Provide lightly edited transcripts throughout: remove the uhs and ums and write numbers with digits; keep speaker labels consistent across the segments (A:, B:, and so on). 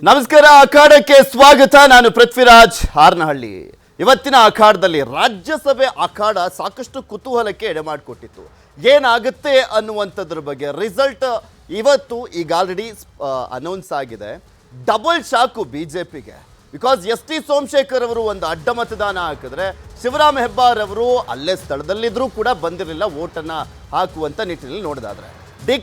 A: ನಮಸ್ಕಾರ. ಅಖಾಡಕ್ಕೆ ಸ್ವಾಗತ. ನಾನು ಪೃಥ್ವಿರಾಜ್ ಹಾರನಹಳ್ಳಿ. ಇವತ್ತಿನ ಅಖಾಡದಲ್ಲಿ ರಾಜ್ಯಸಭೆ ಅಖಾಡ ಸಾಕಷ್ಟು ಕುತೂಹಲಕ್ಕೆ ಎಡೆಮಾಡಿಕೊಟ್ಟಿತ್ತು. ಏನಾಗುತ್ತೆ ಅನ್ನುವಂಥದ್ರ ಬಗ್ಗೆ ರಿಸಲ್ಟ್ ಇವತ್ತು ಈಗ ಆಲ್ರೆಡಿ ಅನೌನ್ಸ್ ಆಗಿದೆ. ಡಬಲ್ ಶಾಕು ಬಿಜೆಪಿಗೆ. ಬಿಕಾಸ್ ಟಿ ಸೋಮಶೇಖರ್ ಅವರು ಒಂದು ಅಡ್ಡ ಮತದಾನ ಹಾಕಿದ್ರೆ ಶಿವರಾಮ್ ಹೆಬ್ಬಾರ್ ಅವರು ಅಲ್ಲೇ ಸ್ಥಳದಲ್ಲಿದ್ದರೂ ಕೂಡ ಬಂದಿರಲಿಲ್ಲ ವೋಟನ್ನು ಹಾಕುವಂಥ ನಿಟ್ಟಿನಲ್ಲಿ ನೋಡೋದಾದ್ರೆ.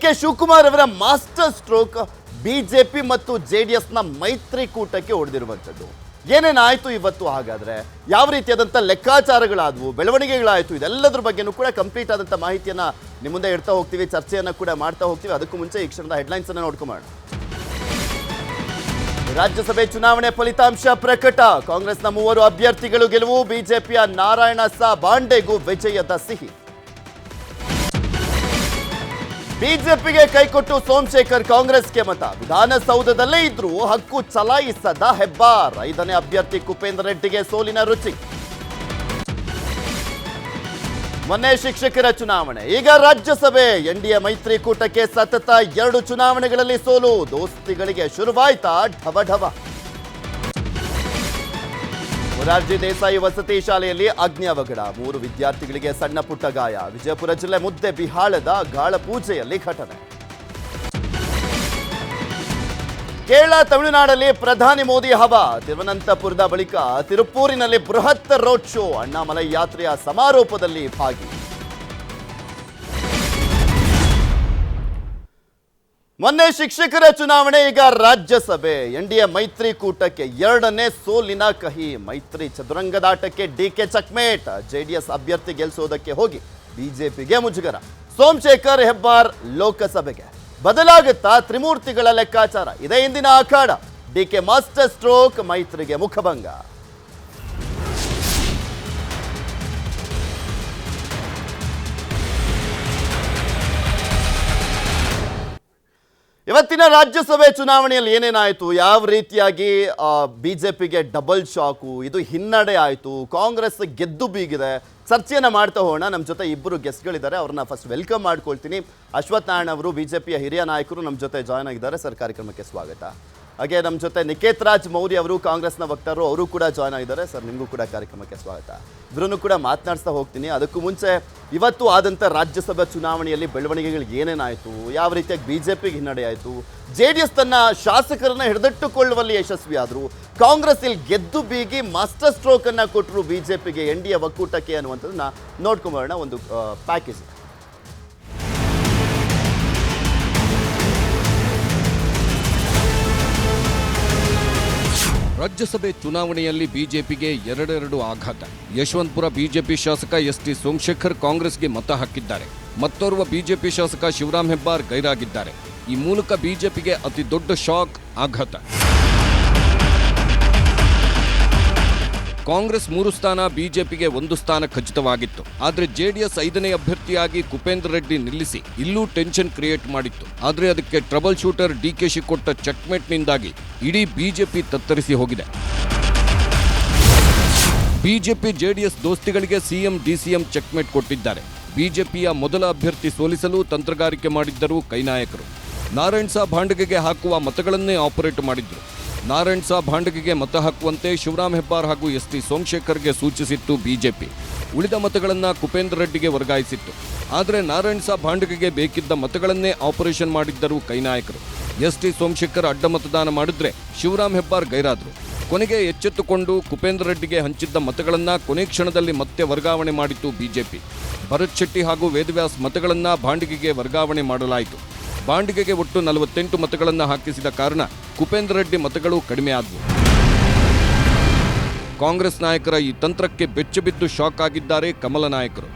A: ಕೆ ಶಿವಕುಮಾರ್ ಅವರ ಮಾಸ್ಟರ್ ಸ್ಟ್ರೋಕ್ ಬಿಜೆಪಿ ಮತ್ತು JDSನ ಮೈತ್ರಿಕೂಟಕ್ಕೆ ಹೊಡೆದಿರುವಂಥದ್ದು. ಏನೇನಾಯಿತು ಇವತ್ತು, ಹಾಗಾದರೆ ಯಾವ ರೀತಿಯಾದಂಥ ಲೆಕ್ಕಾಚಾರಗಳಾದವು, ಬೆಳವಣಿಗೆಗಳಾಯಿತು, ಇದೆಲ್ಲದ್ರ ಬಗ್ಗೆನೂ ಕೂಡ ಕಂಪ್ಲೀಟ್ ಆದಂಥ ಮಾಹಿತಿಯನ್ನು ನಿಮ್ಮ ಮುಂದೆ ಇಡ್ತಾ ಹೋಗ್ತೀವಿ, ಚರ್ಚೆಯನ್ನು ಕೂಡ ಮಾಡ್ತಾ ಹೋಗ್ತೀವಿ. ಅದಕ್ಕೂ ಮುಂಚೆ ಈ ಕ್ಷಣದ ಹೆಡ್ಲೈನ್ಸನ್ನು ನೋಡ್ಕೊಂಬೋಣ. ರಾಜ್ಯಸಭೆ ಚುನಾವಣೆ ಫಲಿತಾಂಶ ಪ್ರಕಟ. ಕಾಂಗ್ರೆಸ್ನ 3 ಅಭ್ಯರ್ಥಿಗಳು ಗೆಲುವು. ಬಿಜೆಪಿಯ ನಾರಾಯಣ ಸಾ ಬಾಂಡೆಗೂ ವಿಜಯದ ಸಿಹಿ. ಬಿಜೆಪಿಗೆ ಕೈಕೊಟ್ಟು ಸೋಮಶೇಖರ್ ಕಾಂಗ್ರೆಸ್ಗೆ ಮತ. ವಿಧಾನಸೌಧದಲ್ಲೇ ಇದ್ರೂ ಹಕ್ಕು ಚಲಾಯಿಸದ ಹೆಬ್ಬಾರ್. 5ನೇ ಅಭ್ಯರ್ಥಿ ಕುಪೇಂದ್ರ ರೆಡ್ಡಿಗೆ ಸೋಲಿನ ರುಚಿ. ಮೊನ್ನೆ ಶಿಕ್ಷಕರ ಚುನಾವಣೆ, ಈಗ ರಾಜ್ಯಸಭೆ. NDA ಮೈತ್ರಿಕೂಟಕ್ಕೆ ಸತತ 2 ಚುನಾವಣೆಗಳಲ್ಲಿ ಸೋಲು. ದೋಸ್ತಿಗಳಿಗೆ ಶುರುವಾಯ್ತಾ ಢವಢವ. ಮೊರಾರ್ಜಿ ದೇಸಾಯಿ ವಸತಿ ಶಾಲೆಯಲ್ಲಿ ಅಗ್ನಿ ಅವಘಡ. 3 ವಿದ್ಯಾರ್ಥಿಗಳಿಗೆ ಸಣ್ಣ ಪುಟ್ಟ ಗಾಯ. ವಿಜಯಪುರ ಜಿಲ್ಲೆ ಮುದ್ದೆಬಿಹಾಳದ ಗಾಳ ಪೂಜೆಯಲ್ಲಿ ಘಟನೆ. ಕೇರಳ ತಮಿಳುನಾಡಲ್ಲಿ ಪ್ರಧಾನಿ ಮೋದಿ ಹವಾ. ತಿರುವನಂತಪುರದ ಬಳಿಕ ತಿರುಪೂರಿನಲ್ಲಿ ಬೃಹತ್ ರೋಡ್ ಶೋ. ಅಣ್ಣಾಮಲೈ ಯಾತ್ರೆಯ ಸಮಾರೋಪದಲ್ಲಿ ಭಾಗಿ. ಮೊನ್ನೆ ಶಿಕ್ಷಕರ ಚುನಾವಣೆ, ಈಗ ರಾಜ್ಯಸಭೆ. NDA ಮೈತ್ರಿಕೂಟಕ್ಕೆ 2ನೇ ಸೋಲಿನ ಕಹಿ. ಮೈತ್ರಿ ಚದುರಂಗದಾಟಕ್ಕೆ DK ಚಕ್ಮೇಟ್. JDS ಅಭ್ಯರ್ಥಿ ಗೆಲ್ಲಿಸೋದಕ್ಕೆ ಹೋಗಿ ಬಿಜೆಪಿಗೆ ಮುಜುಗರ. ಸೋಮಶೇಖರ್ ಹೆಬ್ಬಾರ್ ಲೋಕಸಭೆಗೆ. ಬದಲಾಗುತ್ತಾ ತ್ರಿಮೂರ್ತಿಗಳ ಲೆಕ್ಕಾಚಾರ? ಇದೇ ಇಂದಿನ ಅಖಾಡ. DK ಮಾಸ್ಟರ್ ಸ್ಟ್ರೋಕ್, ಮೈತ್ರಿಗೆ ಮುಖಭಂಗ. ಇವತ್ತಿನ ರಾಜ್ಯಸಭೆ ಚುನಾವಣೆಯಲ್ಲಿ ಏನೇನಾಯಿತು, ಯಾವ ರೀತಿಯಾಗಿ ಬಿಜೆಪಿಗೆ ಡಬಲ್ ಶಾಕು, ಇದು ಹಿನ್ನಡೆ ಆಯಿತು, ಕಾಂಗ್ರೆಸ್ ಗೆದ್ದು ಬೀಗಿದೆ, ಚರ್ಚೆಯನ್ನು ಮಾಡ್ತಾ ಹೋಗೋಣ. ನಮ್ಮ ಜೊತೆ 2 ಗೆಸ್ಟ್ಗಳಿದ್ದಾರೆ. ಅವ್ರನ್ನ ಫಸ್ಟ್ ವೆಲ್ಕಮ್ ಮಾಡ್ಕೊಳ್ತೀನಿ. ಅಶ್ವಥ್ ನಾರಾಯಣ್ ಅವರು, ಬಿಜೆಪಿಯ ಹಿರಿಯ ನಾಯಕರು, ನಮ್ಮ ಜೊತೆ ಜಾಯ್ನ್ ಆಗಿದ್ದಾರೆ. ಸರ್, ಕಾರ್ಯಕ್ರಮಕ್ಕೆ ಸ್ವಾಗತ. ಹಾಗೆ ನಮ್ಮ ಜೊತೆ ನಿಕೇತ್ ರಾಜ್ ಮೌರ್ಯ ಅವರು, ಕಾಂಗ್ರೆಸ್ನ ವಕ್ತಾರರು, ಅವರು ಕೂಡ ಜಾಯ್ನ್ ಆಗಿದ್ದಾರೆ. ಸರ್, ನಿಮಗೂ ಕೂಡ ಕಾರ್ಯಕ್ರಮಕ್ಕೆ ಸ್ವಾಗತ. ಇಬ್ಬರನ್ನು ಕೂಡ ಮಾತನಾಡಿಸ್ತಾ ಹೋಗ್ತೀನಿ. ಅದಕ್ಕೂ ಮುಂಚೆ ಇವತ್ತು ಆದಂಥ ರಾಜ್ಯಸಭಾ ಚುನಾವಣೆಯಲ್ಲಿ ಬೆಳವಣಿಗೆಗಳು ಏನೇನಾಯಿತು, ಯಾವ ರೀತಿಯಾಗಿ ಬಿಜೆಪಿಗೆ ಹಿನ್ನಡೆ ಆಯಿತು, JDS ತನ್ನ ಶಾಸಕರನ್ನ ಹಿಡಿದಿಟ್ಟುಕೊಳ್ಳುವಲ್ಲಿ ಯಶಸ್ವಿಯಾದರು, ಕಾಂಗ್ರೆಸ್ ಇಲ್ಲಿ ಗೆದ್ದು ಬೀಗಿ ಮಾಸ್ಟರ್ ಸ್ಟ್ರೋಕ್ ಅನ್ನು ಕೊಟ್ಟರು ಬಿಜೆಪಿಗೆ, NDA ಒಕ್ಕೂಟಕ್ಕೆ ಅನ್ನುವಂಥದ್ದನ್ನ ನೋಡ್ಕೊಂಬರೋಣ ಒಂದು ಪ್ಯಾಕೇಜ್.
B: ರಾಜ್ಯಸಭೆ ಚುನಾವಣೆಯಲ್ಲಿ ಬಿಜೆಪಿಗೆ 2 ಆಘಾತ. ಯಶವಂತಪುರ ಬಿಜೆಪಿ ಶಾಸಕ ಟಿ ಸೋಮಶೇಖರ್ ಕಾಂಗ್ರೆಸ್ಗೆ ಮತ ಹಾಕಿದ್ದಾರೆ. ಮತ್ತೋರ್ವ ಬಿಜೆಪಿ ಶಾಸಕ ಶಿವರಾಮ್ ಹೆಬ್ಬಾರ್ ಗೈರಾಗಿದ್ದಾರೆ. ಈ ಮೂಲಕ ಬಿಜೆಪಿಗೆ ಅತಿ ದೊಡ್ಡ ಶಾಕ್, ಆಘಾತ. ಕಾಂಗ್ರೆಸ್ 3 ಸ್ಥಾನ, ಬಿಜೆಪಿಗೆ 1 ಸ್ಥಾನ ಖಚಿತವಾಗಿತ್ತು. ಆದರೆ JDS 5ನೇ ಅಭ್ಯರ್ಥಿಯಾಗಿ ಕುಪೇಂದ್ರ ರೆಡ್ಡಿ ನಿಲ್ಲಿಸಿ ಇಲ್ಲೂ ಟೆನ್ಷನ್ ಕ್ರಿಯೇಟ್ ಮಾಡಿತ್ತು. ಆದರೆ ಅದಕ್ಕೆ ಟ್ರಬಲ್ ಶೂಟರ್ DKಶಿ ಕೊಟ್ಟ ಚೆಕ್ಮೇಟ್ನಿಂದಾಗಿ ಇಡೀ ಬಿಜೆಪಿ ತತ್ತರಿಸಿ ಹೋಗಿದೆ. BJP JDS ದೋಸ್ತಿಗಳಿಗೆ CM DCM checkmate ಕೊಟ್ಟಿದ್ದಾರೆ. ಬಿಜೆಪಿಯ ಮೊದಲ ಅಭ್ಯರ್ಥಿ ಸೋಲಿಸಲು ತಂತ್ರಗಾರಿಕೆ ಮಾಡಿದ್ದರು ಕೈನಾಯಕರು. ನಾರಾಯಣ್ ಸಾ ಭಾಂಡಗೆಗೆ ಹಾಕುವ ಮತಗಳನ್ನೇ ಆಪರೇಟ್ ಮಾಡಿದ್ರು. ನಾರಾಯಣ್ ಸಾ ಭಾಂಡಗೆಗೆ ಮತ ಹಾಕುವಂತೆ ಶಿವರಾಮ್ ಹೆಬ್ಬಾರ್ ಹಾಗೂ ಟಿ ಸೋಮಶೇಖರ್ಗೆ ಸೂಚಿಸಿತ್ತು ಬಿಜೆಪಿ. ಉಳಿದ ಮತಗಳನ್ನು ಕುಪೇಂದ್ರ ರೆಡ್ಡಿಗೆ ವರ್ಗಾಯಿಸಿತ್ತು. ಆದರೆ ನಾರಾಯಣ್ ಸಾ ಭಾಂಡಗೆಗೆ ಬೇಕಿದ್ದ ಮತಗಳನ್ನೇ ಆಪರೇಷನ್ ಮಾಡಿದ್ದರು ಕೈನಾಯಕರು. ಟಿ ಸೋಮಶೇಖರ್ ಅಡ್ಡ ಮತದಾನ ಮಾಡಿದ್ರೆ ಶಿವರಾಮ್ ಹೆಬ್ಬಾರ್ ಗೈರಾದ್ರು. ಕೊನೆಗೆ ಎಚ್ಚೆತ್ತುಕೊಂಡು ಕುಪೇಂದ್ರ ರೆಡ್ಡಿಗೆ ಹಂಚಿದ್ದ ಮತಗಳನ್ನು ಕೊನೆ ಕ್ಷಣದಲ್ಲಿ ಮತ್ತೆ ವರ್ಗಾವಣೆ ಮಾಡಿತ್ತು ಬಿಜೆಪಿ. ಭರತ್ ಶೆಟ್ಟಿ ಹಾಗೂ ವೇದವ್ಯಾಸ್ ಮತಗಳನ್ನು ಭಾಂಡಗೆಗೆ ವರ್ಗಾವಣೆ ಮಾಡಲಾಯಿತು. ಬಾಂಡಿಗೆಗೆ ಒಟ್ಟು 48 ಮತಗಳನ್ನು ಹಾಕಿಸಿದ ಕಾರಣ ಕುಪೇಂದ್ರ ರೆಡ್ಡಿ ಮತಗಳು ಕಡಿಮೆ ಆದವು. ಕಾಂಗ್ರೆಸ್ ನಾಯಕರ ಈ ತಂತ್ರಕ್ಕೆ ಬೆಚ್ಚಬಿದ್ದು ಶಾಕ್ ಆಗಿದ್ದಾರೆ ಕಮಲ ನಾಯಕರು.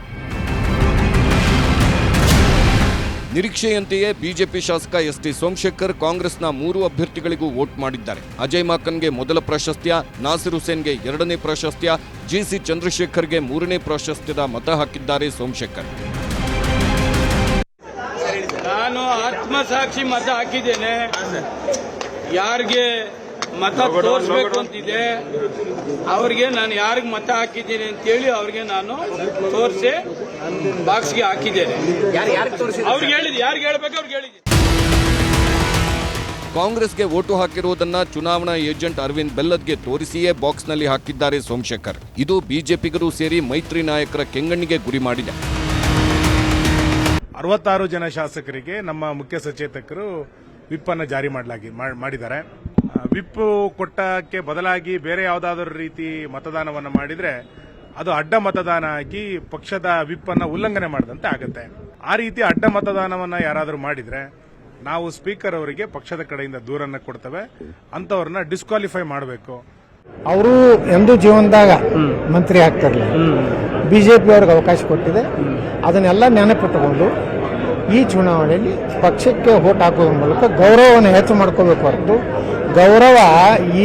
B: ನಿರೀಕ್ಷೆಯಂತೆಯೇ ಬಿಜೆಪಿ ಶಾಸಕ ಟಿ ಸೋಮಶೇಖರ್ ಕಾಂಗ್ರೆಸ್ನ 3 ಅಭ್ಯರ್ಥಿಗಳಿಗೂ ವೋಟ್ ಮಾಡಿದ್ದಾರೆ. ಅಜಯ್ ಮಾಕನ್ಗೆ ಮೊದಲ ಪ್ರಾಶಸ್ತ್ಯ, ನಾಸಿರ್ ಹುಸೇನ್ಗೆ 2ನೇ ಪ್ರಾಶಸ್ತ್ಯ, GC ಚಂದ್ರಶೇಖರ್ಗೆ 3ನೇ ಪ್ರಾಶಸ್ತ್ಯದ ಮತ ಹಾಕಿದ್ದಾರೆ ಸೋಮಶೇಖರ್.
C: ನಾನು ಆತ್ಮಸಾಕ್ಷಿ ಮತ ಹಾಕಿದ್ದೇನೆ. ಯಾರಿಗೆ ಮತ ತೋರಿಸ್ಬೇಕು ಅಂತಿದೆ ಅವ್ರಿಗೆ ನಾನು ಯಾರಿಗೆ ಮತ ಹಾಕಿದ್ದೀನಿ ಅಂತೇಳಿ ಅವ್ರಿಗೆ ನಾನು ತೋರಿಸಿ ಬಾಕ್ಸ್ಗೆ ಹಾಕಿದ್ದೇನೆ. ಅವ್ರಿಗೆ ಹೇಳಿದ್ದೆ, ಯಾರಿಗೆ ಹೇಳ್ಬೇಕು ಅವ್ರಿಗೆ ಹೇಳಿದ್ದೆ.
B: ಕಾಂಗ್ರೆಸ್ಗೆ ವೋಟು ಹಾಕಿರುವುದನ್ನ ಚುನಾವಣಾ ಏಜೆಂಟ್ ಅರವಿಂದ್ ಬೆಲ್ಲದ್ಗೆ ತೋರಿಸಿಯೇ ಬಾಕ್ಸ್ನಲ್ಲಿ ಹಾಕಿದ್ದಾರೆ ಸೋಮಶೇಖರ್. ಇದು ಬಿಜೆಪಿಗರು ಸೇರಿ ಮೈತ್ರಿ ನಾಯಕರ ಕೆಂಗಣ್ಣಿಗೆ ಗುರಿ ಮಾಡಿದೆ.
D: 66 ಜನ ಶಾಸಕರಿಗೆ ನಮ್ಮ ಮುಖ್ಯ ಸಚೇತಕರು ವಿಪ್ ಅನ್ನು ಜಾರಿ ಮಾಡಿದ್ದಾರೆ. ವಿಪ್ ಕೊಟ್ಟಕ್ಕೆ ಬದಲಾಗಿ ಬೇರೆ ಯಾವುದಾದರೂ ರೀತಿ ಮತದಾನವನ್ನು ಮಾಡಿದ್ರೆ ಅದು ಅಡ್ಡ ಮತದಾನ ಆಗಿ ಪಕ್ಷದ ವಿಪ್ ಅನ್ನು ಉಲ್ಲಂಘನೆ ಮಾಡಿದಂತೆ ಆಗುತ್ತೆ. ಆ ರೀತಿ ಅಡ್ಡ ಮತದಾನವನ್ನ ಯಾರಾದರೂ ಮಾಡಿದ್ರೆ ನಾವು ಸ್ಪೀಕರ್ ಅವರಿಗೆ ಪಕ್ಷದ ಕಡೆಯಿಂದ ದೂರನ್ನ ಕೊಡ್ತೇವೆ. ಅಂತವ್ರನ್ನ ಡಿಸ್ಕ್ವಾಲಿಫೈ ಮಾಡಬೇಕು.
E: ಅವರು ಎಂದೂ ಜೀವನದಾಗ ಮಂತ್ರಿ ಆಗ್ತಿರಲಿಲ್ಲ. ಬಿಜೆಪಿ ಅವ್ರಿಗೆ ಅವಕಾಶ ಕೊಟ್ಟಿದೆ. ಅದನ್ನೆಲ್ಲ ನೆನಪಿಟ್ಟುಕೊಂಡು ಈ ಚುನಾವಣೆಯಲ್ಲಿ ಪಕ್ಷಕ್ಕೆ ವೋಟ್ ಹಾಕೋದ್ರ ಮೂಲಕ ಗೌರವವನ್ನು ಹೆಚ್ಚು ಮಾಡ್ಕೋಬೇಕು ಹೊರತು ಗೌರವ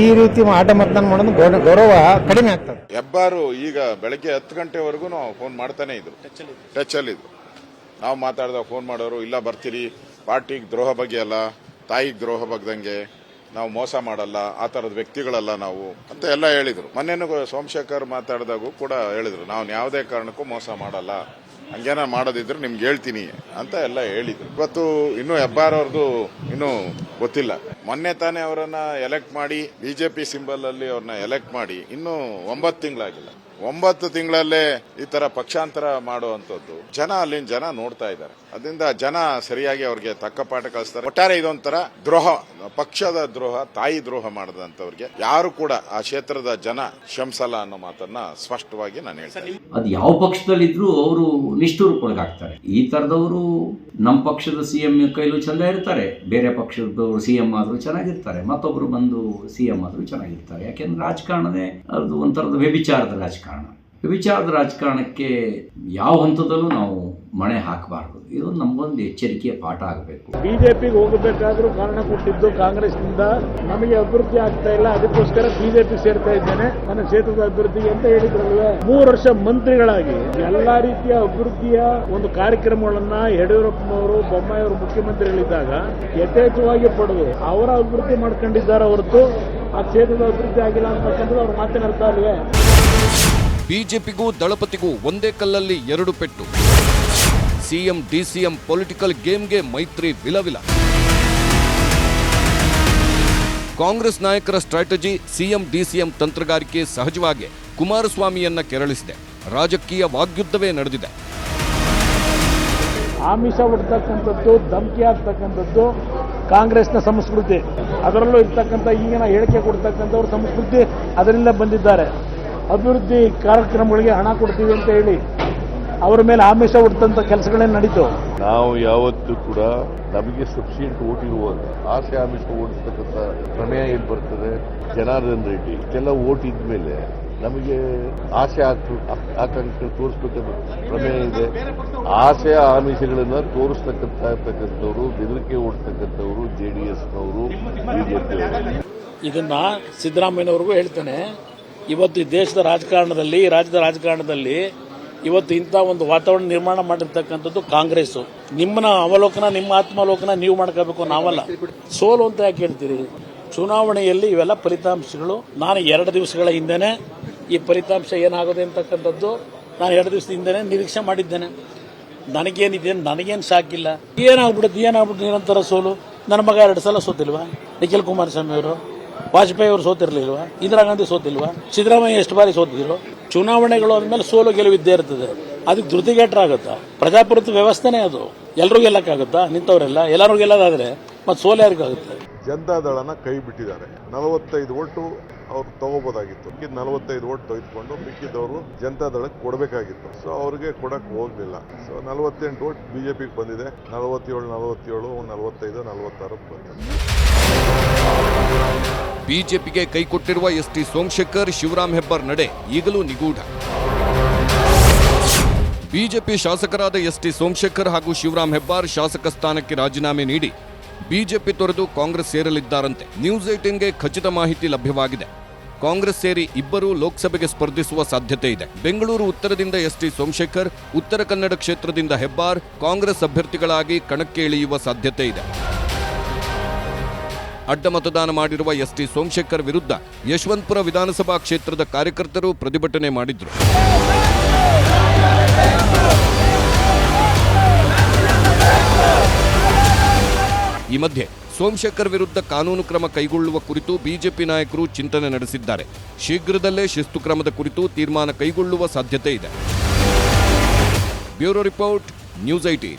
E: ಈ ರೀತಿ ಅಡ್ಡ ಮತದಾನ ಮಾಡೋದು ಗೌರವ ಕಡಿಮೆ ಆಗ್ತದೆ.
F: ಹೆಬ್ಬಾರು ಈಗ ಬೆಳಗ್ಗೆ 10 ಗಂಟೆವರೆಗೂ ಫೋನ್ ಮಾಡ್ತಾನೆ ಇದ್ರು, ಟಚ್ ಅಲ್ಲಿ ಇದ್ರು. ನಾವು ಮಾತಾಡಿದಾಗ ಫೋನ್ ಮಾಡೋರು, ಇಲ್ಲ ಬರ್ತೀರಿ, ಪಾರ್ಟಿಗೆ ದ್ರೋಹ ಬಗ್ಗೆ ಅಲ್ಲ, ತಾಯಿಗೆ ದ್ರೋಹ ಬಗ್ದಂಗೆ, ನಾವು ಮೋಸ ಮಾಡಲ್ಲ, ಆ ತರದ ವ್ಯಕ್ತಿಗಳಲ್ಲ ನಾವು ಅಂತ ಎಲ್ಲ ಹೇಳಿದ್ರು. ಮೊನ್ನೆನೂ ಸೋಮಶೇಖರ್ ಮಾತಾಡಿದಾಗೂ ಕೂಡ ಹೇಳಿದ್ರು, ನಾವು ಯಾವುದೇ ಕಾರಣಕ್ಕೂ ಮೋಸ ಮಾಡಲ್ಲ, ಹಂಗೇನ ಮಾಡೋದಿದ್ರೆ ನಿಮ್ಗೆ ಹೇಳ್ತೀನಿ ಅಂತ ಎಲ್ಲ ಹೇಳಿದ್ರು. ಇವತ್ತು ಇನ್ನೂ ಹೆಬ್ಬಾರ್ ಅವ್ರದ್ದು ಇನ್ನೂ ಗೊತ್ತಿಲ್ಲ. ಮೊನ್ನೆ ತಾನೇ ಅವರನ್ನ ಎಲೆಕ್ಟ್ ಮಾಡಿ ಬಿಜೆಪಿ ಸಿಂಬಲ್ ಅಲ್ಲಿ ಅವ್ರನ್ನ ಎಲೆಕ್ಟ್ ಮಾಡಿ ಇನ್ನೂ 9 ತಿಂಗಳಾಗಿಲ್ಲ. 9 ತಿಂಗಳಲ್ಲೇ ಈ ತರ ಪಕ್ಷಾಂತರ ಮಾಡುವಂತದ್ದು ಅಲ್ಲಿನ ಜನ ನೋಡ್ತಾ ಇದ್ದಾರೆ. ಅದರಿಂದ ಜನ ಸರಿಯಾಗಿ ಅವ್ರಿಗೆ ತಕ್ಕ ಪಾಠ ಕಲಿಸ್ತಾರೆ. ಒಟ್ಟಾರೆ ಇದೊಂಥರ ದ್ರೋಹ, ಪಕ್ಷದ ದ್ರೋಹ, ತಾಯಿ ದ್ರೋಹ ಮಾಡದಂತವ್ರಿಗೆ ಯಾರು ಕೂಡ ಆ ಕ್ಷೇತ್ರದ ಜನ ಕ್ಷಮಿಸಲ್ಲ ಅನ್ನೋ ಮಾತನ್ನ ಸ್ಪಷ್ಟವಾಗಿ ನಾನು ಹೇಳ್ತೀನಿ.
G: ಅದು ಯಾವ ಪಕ್ಷದಲ್ಲಿದ್ರು ಅವರು ನಿಷ್ಠೂರಕ್ಕೊಳಗಾಗ್ತಾರೆ. ಈ ತರದವರು ನಮ್ಮ ಪಕ್ಷದ ಸಿಎಂ ಕೈಲೂ ಚಂದ ಇರ್ತಾರೆ, ಬೇರೆ ಪಕ್ಷದವರು ಸಿಎಂ ಆದ್ರೂ ಚೆನ್ನಾಗಿರ್ತಾರೆ, ಮತ್ತೊಬ್ರು ಬಂದು ಸಿಎಂ ಆದ್ರೂ ಚೆನ್ನಾಗಿರ್ತಾರೆ. ಯಾಕೆಂದ್ರೆ ರಾಜಕಾರಣನೇ ಅದು ಒಂಥರದ ವ್ಯಭಿಚಾರದ ರಾಜಕಾರಣ. ವ್ಯಭಿಚಾರದ ರಾಜಕಾರಣಕ್ಕೆ ಯಾವ ಹಂತದಲ್ಲೂ ನಾವು ಮಣೆ ಹಾಕಬಾರದು. ಇದು ನಮಗೊಂದು ಎಚ್ಚರಿಕೆಯ ಪಾಠ ಆಗಬೇಕು.
H: ಬಿಜೆಪಿಗೆ ಹೋಗಬೇಕಾದ್ರೂ ಕಾರಣ ಕೊಟ್ಟಿದ್ದು ಕಾಂಗ್ರೆಸ್ನಿಂದ ನಮಗೆ ಅಭಿವೃದ್ಧಿ ಆಗ್ತಾ ಇಲ್ಲ, ಅದಕ್ಕೋಸ್ಕರ ಬಿಜೆಪಿ ಸೇರ್ತಾ ಇದ್ದೇನೆ ನನ್ನ ಕ್ಷೇತ್ರದ ಅಭಿವೃದ್ಧಿಗೆ ಅಂತ ಹೇಳಿದ್ರಲ್ವೇ. 3 ವರ್ಷ ಮಂತ್ರಿಗಳಾಗಿ ಎಲ್ಲಾ ರೀತಿಯ ಅಭಿವೃದ್ಧಿಯ ಒಂದು ಕಾರ್ಯಕ್ರಮಗಳನ್ನ ಯಡಿಯೂರಪ್ಪನವರು, ಬೊಮ್ಮಾಯಿಯವರು ಮುಖ್ಯಮಂತ್ರಿಗಳಿದ್ದಾಗ ಯಥೇಚ್ಛವಾಗಿ ಪಡೆದು ಅವರ ಅಭಿವೃದ್ಧಿ ಮಾಡ್ಕೊಂಡಿದ್ದಾರೆ ಹೊರತು ಆ ಕ್ಷೇತ್ರದ ಅಭಿವೃದ್ಧಿ ಆಗಿಲ್ಲ ಅಂತಕ್ಕಂಥದ್ದು ಅವ್ರು ಮಾತನಾಡ್ತಾ ಇಲ್ವೇ.
B: ಬಿಜೆಪಿಗೂ ದಳಪತಿಗೂ ಒಂದೇ ಕಲ್ಲಲ್ಲಿ 2 ಪೆಟ್ಟು. ಸಿಎಂ ಡಿಸಿಎಂ ಪೊಲಿಟಿಕಲ್ ಗೇಮ್ಗೆ ಮೈತ್ರಿ ವಿಲವಿಲ. ಕಾಂಗ್ರೆಸ್ ನಾಯಕರ ಸ್ಟ್ರಾಟಜಿ ಸಿಎಂ ಡಿಸಿಎಂ ತಂತ್ರಗಾರಿಕೆ ಸಹಜವಾಗಿ ಕುಮಾರಸ್ವಾಮಿಯನ್ನ ಕೆರಳಿಸಿದೆ. ರಾಜಕೀಯ ವಾಗ್ಯುದ್ಧವೇ ನಡೆದಿದೆ.
H: ಆಮಿಷ ಹುಡ್ತಕ್ಕಂಥದ್ದು, ಧಮಕಿ ಆಗ್ತಕ್ಕಂಥದ್ದು ಕಾಂಗ್ರೆಸ್ನ ಸಂಸ್ಕೃತಿ. ಅದರಲ್ಲೂ ಇರ್ತಕ್ಕಂಥ ಈಗಿನ ಹೇಳಿಕೆ ಕೊಡ್ತಕ್ಕಂಥವ್ರ ಸಂಸ್ಕೃತಿ ಅದರಿಂದ ಬಂದಿದ್ದಾರೆ. ಅಭಿವೃದ್ಧಿ ಕಾರ್ಯಕ್ರಮಗಳಿಗೆ ಹಣ ಕೊಡ್ತೀವಿ ಅಂತ ಹೇಳಿ ಅವರ ಮೇಲೆ ಆಮಿಷ ಹುಡ್ತಂತ ಕೆಲಸಗಳೇನು ನಡೀತು.
I: ನಾವು ಯಾವತ್ತೂ ಕೂಡ ನಮಗೆ ಸಬ್ಸಿಡೆಂಟ್ ಓಟ್ ಇರುವಾಗ ಆಸೆ ಆಮಿಷ ಓಡಿಸ್ತಕ್ಕಂಥ ಪ್ರಮೇಯ ಏನು ಬರ್ತದೆ. ಜನಾರ್ದನ್ ರೆಡ್ಡಿ ಇದೆಲ್ಲ ಓಟ್ ಇದ್ಮೇಲೆ ನಮಗೆ ಆಸೆ ಆಕಾಂಕ್ಷೆ ತೋರಿಸ್ಬೇಕಂತ ಪ್ರಮೇಯ ಇದೆ. ಆಸೆ ಆಮಿಷಗಳನ್ನ ತೋರಿಸ್ತಕ್ಕಂಥವ್ರು, ಬೆದರಿಕೆ ಓಡಿಸ್ತಕ್ಕಂಥವ್ರು JDSನವರು, ಬಿಜೆಪಿಯವರು.
H: ಇದನ್ನ ಸಿದ್ದರಾಮಯ್ಯನವ್ರಿಗೂ ಹೇಳ್ತೇನೆ. ಇವತ್ತು ಈ ದೇಶದ ರಾಜಕಾರಣದಲ್ಲಿ, ರಾಜ್ಯದ ರಾಜಕಾರಣದಲ್ಲಿ ಇವತ್ತು ಇಂಥ ಒಂದು ವಾತಾವರಣ ನಿರ್ಮಾಣ ಮಾಡಿರ್ತಕ್ಕಂಥದ್ದು ಕಾಂಗ್ರೆಸ್. ನಿಮ್ಮನ್ನ ಅವಲೋಕನ, ನಿಮ್ಮ ಆತ್ಮಾವಲೋಕನ ನೀವು ಮಾಡ್ಕೋಬೇಕು, ನಾವಲ್ಲ. ಸೋಲು ಅಂತ ಯಾಕೆ ಹೇಳ್ತೀರಿ? ಚುನಾವಣೆಯಲ್ಲಿ ಇವೆಲ್ಲ ಫಲಿತಾಂಶಗಳು. ನಾನು 2 ದಿವಸಗಳ ಹಿಂದೆನೆ ಈ ಫಲಿತಾಂಶ ಏನಾಗೋದು ಅಂತಕ್ಕಂಥದ್ದು ನಾನು 2 ದಿವಸದ ಹಿಂದೆನೆ ನಿರೀಕ್ಷೆ ಮಾಡಿದ್ದೇನೆ. ನನಗೇನು ಸಾಕಿಲ್ಲ. ಏನಾಗ್ಬಿಡುತ್ತೆ ನಿರಂತರ ಸೋಲು. ನನ್ನ ಮಗ 2 ಸಲ ಸೋತಿಲ್ವಾ? ನಿಖಿಲ್ ಕುಮಾರಸ್ವಾಮಿ ಅವರು, ವಾಜಪೇಯಿ ಅವರು ಸೋತಿರ್ಲಿಲ್ವಾ? ಇಂದಿರಾ ಗಾಂಧಿ ಸೋತಿಲ್ವಾ? ಸಿದ್ದರಾಮಯ್ಯ ಎಷ್ಟು ಬಾರಿ ಸೋತಿದ್ರು? ಚುನಾವಣೆಗಳು ಅಂದಮೇಲೆ ಸೋಲು ಗೆಲುವು ಇದ್ದೇ ಇರ್ತದೆ. ಅದಕ್ಕೆ ಧೃತಿಗೆಟ್ಟರಾಗುತ್ತಾ? ಪ್ರಜಾಪ್ರಭುತ್ವ ವ್ಯವಸ್ಥೆನೇ ಅದು. ಎಲ್ಲರೂ ಗೆಲ್ಲಕ್ಕಾಗುತ್ತಾ? ನಿಂತವರೆಲ್ಲ ಎಲ್ಲರೂ ಗೆಲ್ಲೋದಾದ್ರೆ ಮತ್ತೆ ಸೋಲು ಯಾರಿಗಾಗುತ್ತೆ?
I: ಜನತಾದಳನ ಕೈ ಬಿಟ್ಟಿದ್ದಾರೆ. 45 ಓಟು ಅವ್ರು ತಗೋಬೋದಾಗಿತ್ತು. 45 ಓಟ್ ತೆಗೆದುಕೊಂಡು ಮಿಕ್ಕಿದವರು ಜನತಾದಳಕ್ಕೆ ಕೊಡಬೇಕಾಗಿತ್ತು. ಸೊ ಅವ್ರಿಗೆ ಕೊಡಕ್ಕೆ ಹೋಗ್ಲಿಲ್ಲ. ಸೊ 48 ಓಟ್ ಬಿಜೆಪಿಗೆ ಬಂದಿದೆ. 47, 45, 46 ಬಂದಿದೆ.
B: ಬಿಜೆಪಿಗೆ ಕೈಕೊಟ್ಟಿರುವ ST ಸೋಮಶೇಖರ್, ಶಿವರಾಮ್ ಹೆಬ್ಬಾರ್ ನಡೆ ಈಗಲೂ ನಿಗೂಢ. ಬಿಜೆಪಿ ಶಾಸಕರಾದ ST ಸೋಮಶೇಖರ್ ಹಾಗೂ ಶಿವರಾಮ್ ಹೆಬ್ಬಾರ್ ಶಾಸಕ ಸ್ಥಾನಕ್ಕೆ ರಾಜೀನಾಮೆ ನೀಡಿ ಬಿಜೆಪಿ ತೊರೆದು ಕಾಂಗ್ರೆಸ್ ಸೇರಲಿದ್ದಾರಂತೆ. ನ್ಯೂಸ್ 18ಗೆ ಖಚಿತ ಮಾಹಿತಿ ಲಭ್ಯವಾಗಿದೆ. ಕಾಂಗ್ರೆಸ್ ಸೇರಿ ಇಬ್ಬರು ಲೋಕಸಭೆಗೆ ಸ್ಪರ್ಧಿಸುವ ಸಾಧ್ಯತೆ ಇದೆ. ಬೆಂಗಳೂರು ಉತ್ತರದಿಂದ ST ಸೋಮಶೇಖರ್, ಉತ್ತರ ಕನ್ನಡ ಕ್ಷೇತ್ರದಿಂದ ಹೆಬ್ಬಾರ್ ಕಾಂಗ್ರೆಸ್ ಅಭ್ಯರ್ಥಿಗಳಾಗಿ ಕಣಕ್ಕೆ ಇಳಿಯುವ ಸಾಧ್ಯತೆ ಇದೆ. ಅಡ್ಡ ಮತದಾನ ಮಾಡಿರುವ ST ಸೋಮಶೇಖರ್ ವಿರುದ್ಧ ಯಶವಂತಪುರ ವಿಧಾನಸಭಾ ಕ್ಷೇತ್ರದ ಕಾರ್ಯಕರ್ತರು ಪ್ರತಿಭಟನೆ ಮಾಡಿದ್ರು. ಈ ಮಧ್ಯೆ ಸೋಮಶೇಖರ್ ವಿರುದ್ಧ ಕಾನೂನು ಕ್ರಮ ಕೈಗೊಳ್ಳುವ ಕುರಿತು ಬಿಜೆಪಿ ನಾಯಕರು ಚಿಂತನೆ ನಡೆಸಿದ್ದಾರೆ. ಶೀಘ್ರದಲ್ಲೇ ಶಿಸ್ತು ಕ್ರಮದ ಕುರಿತು ತೀರ್ಮಾನ ಕೈಗೊಳ್ಳುವ ಸಾಧ್ಯತೆ ಇದೆ. Bureau report, news 18.